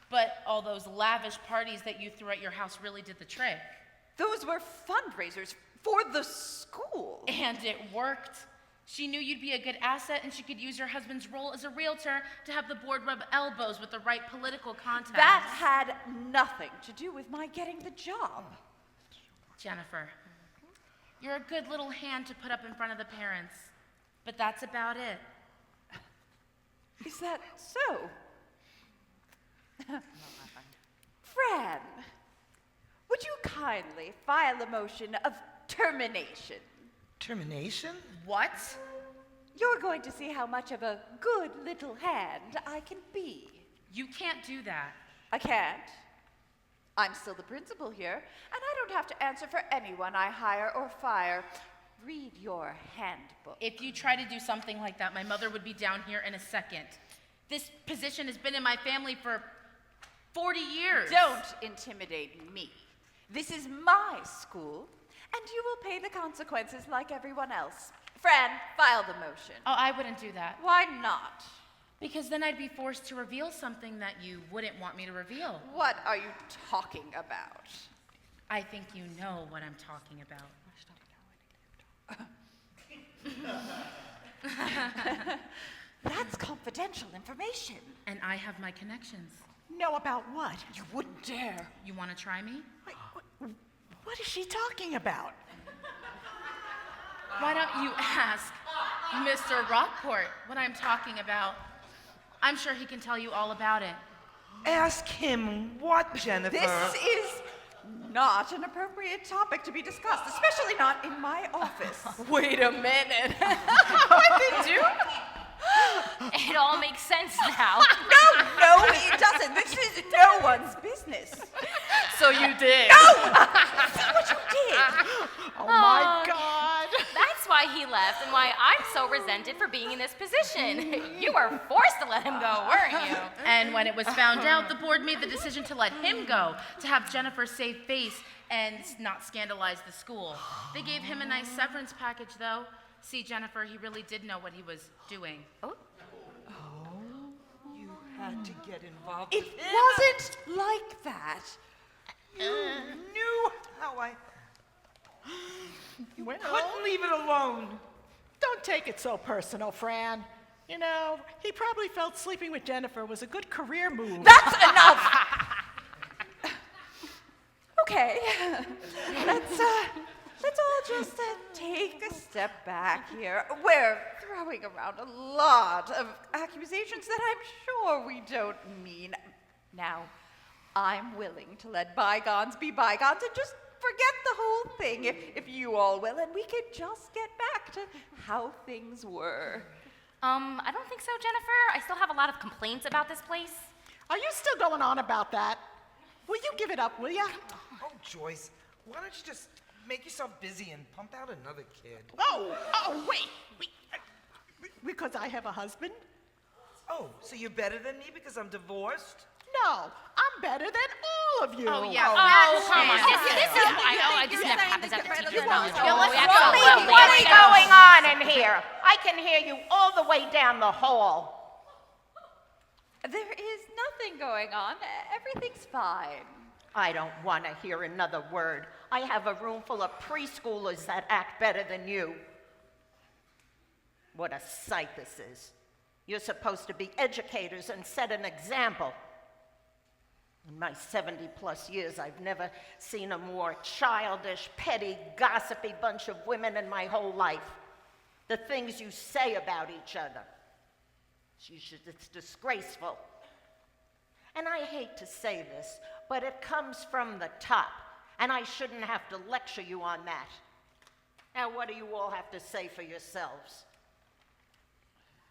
Speaker 6: But all those lavish parties that you threw at your house really did the trick.
Speaker 2: Those were fundraisers for the school.
Speaker 6: And it worked. She knew you'd be a good asset, and she could use your husband's role as a realtor to have the board rub elbows with the right political contacts.
Speaker 2: That had nothing to do with my getting the job.
Speaker 6: Jennifer, you're a good little hand to put up in front of the parents, but that's about it.
Speaker 2: Is that so? Fran, would you kindly file a motion of termination?
Speaker 8: Termination?
Speaker 6: What?
Speaker 2: You're going to see how much of a good little hand I can be.
Speaker 6: You can't do that.
Speaker 2: I can't. I'm still the principal here, and I don't have to answer for anyone I hire or fire. Read your handbook.
Speaker 6: If you try to do something like that, my mother would be down here in a second. This position has been in my family for 40 years.
Speaker 2: Don't intimidate me. This is my school, and you will pay the consequences like everyone else. Fran, file the motion.
Speaker 6: Oh, I wouldn't do that.
Speaker 2: Why not?
Speaker 6: Because then I'd be forced to reveal something that you wouldn't want me to reveal.
Speaker 2: What are you talking about?
Speaker 6: I think you know what I'm talking about.
Speaker 2: That's confidential information.
Speaker 6: And I have my connections.
Speaker 4: Know about what?
Speaker 2: You wouldn't dare.
Speaker 6: You want to try me?
Speaker 4: Wait, what is she talking about?
Speaker 6: Why don't you ask Mr. Rockport what I'm talking about? I'm sure he can tell you all about it.
Speaker 8: Ask him what, Jennifer?
Speaker 2: This is not an appropriate topic to be discussed, especially not in my office.
Speaker 3: Wait a minute. What did you do? It all makes sense now.
Speaker 2: No, it doesn't. This is no one's business.
Speaker 3: So you did.
Speaker 2: No! See what you did.
Speaker 4: Oh my God.
Speaker 3: That's why he left and why I'm so resented for being in this position. You were forced to let him go, weren't you?
Speaker 6: And when it was found out, the board made the decision to let him go, to have Jennifer save face and not scandalize the school. They gave him a nice severance package, though. See, Jennifer, he really did know what he was doing.
Speaker 8: Oh, you had to get involved
Speaker 2: It
Speaker 8: with him.
Speaker 2: wasn't like that.
Speaker 8: You knew how I...
Speaker 4: Well,
Speaker 8: Couldn't leave it alone.
Speaker 4: don't take it so personal, Fran. You know, he probably felt sleeping with Jennifer was a good career move.
Speaker 2: That's enough! Okay, let's all just take a step back here. We're throwing around a lot of accusations that I'm sure we don't mean. Now, I'm willing to let bygones be bygones and just forget the whole thing, if you all will, and we could just get back to how things were.
Speaker 3: I don't think so, Jennifer. I still have a lot of complaints about this place.
Speaker 4: Are you still going on about that? Will you give it up, will ya?
Speaker 8: Oh, Joyce, why don't you just make yourself busy and pump out another kid?
Speaker 4: Wait. Because I have a husband?
Speaker 8: Oh, so you're better than me because I'm divorced?
Speaker 4: No, I'm better than all of you.
Speaker 6: Oh, yeah.
Speaker 3: Oh, come on.
Speaker 6: Yeah.
Speaker 3: This never happens at the teacher's lounge.
Speaker 10: What is going on in here? I can hear you all the way down the hall.
Speaker 2: There is nothing going on. Everything's fine.
Speaker 10: I don't want to hear another word. I have a room full of preschoolers that act better than you. What a sight this is. You're supposed to be educators and set an example. In my 70-plus years, I've never seen a more childish, petty, gossipy bunch of women in my whole life. The things you say about each other. It's disgraceful. And I hate to say this, but it comes from the top, and I shouldn't have to lecture you on that. Now, what do you all have to say for yourselves?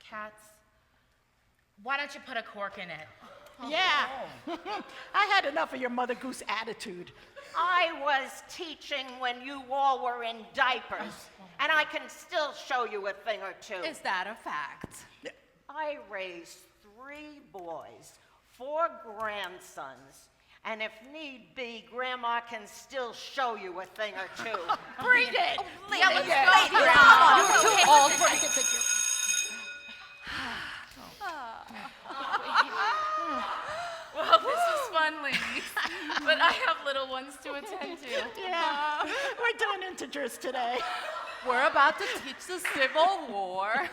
Speaker 6: Cats, why don't you put a cork in it?
Speaker 4: Yeah. I had enough of your Mother Goose attitude.
Speaker 10: I was teaching when you all were in diapers, and I can still show you a thing or two.
Speaker 5: Is that a fact?
Speaker 10: I raised 3 boys, 4 grandsons, and if need be, Grandma can still show you a thing or two.
Speaker 4: Bring it!
Speaker 3: Yeah, let's go, Grandma.
Speaker 6: You're too old for it to take your...
Speaker 11: Well, this is fun, ladies, but I have little ones to attend to.
Speaker 4: Yeah, we're doing integers today.
Speaker 5: We're about to teach the Civil War.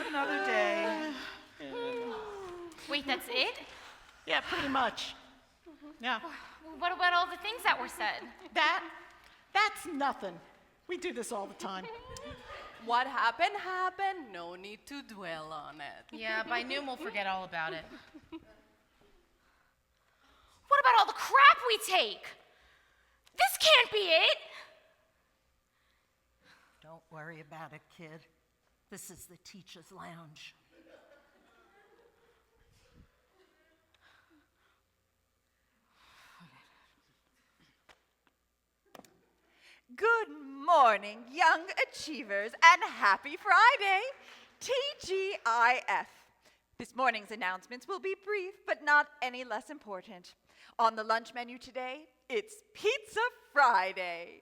Speaker 8: Another day.
Speaker 3: Wait, that's it?
Speaker 4: Yeah, pretty much. Yeah.
Speaker 3: What about all the things that were said?
Speaker 4: That's nothing. We do this all the time.
Speaker 5: What happened, happened. No need to dwell on it.
Speaker 6: Yeah, by noon we'll forget all about it.
Speaker 3: What about all the crap we take? This can't be it.
Speaker 7: Don't worry about it, kid. This is the teacher's lounge.
Speaker 2: Good morning, young achievers, and happy Friday, TGIF. This morning's announcements will be brief, but not any less important. On the lunch menu today, it's Pizza Friday.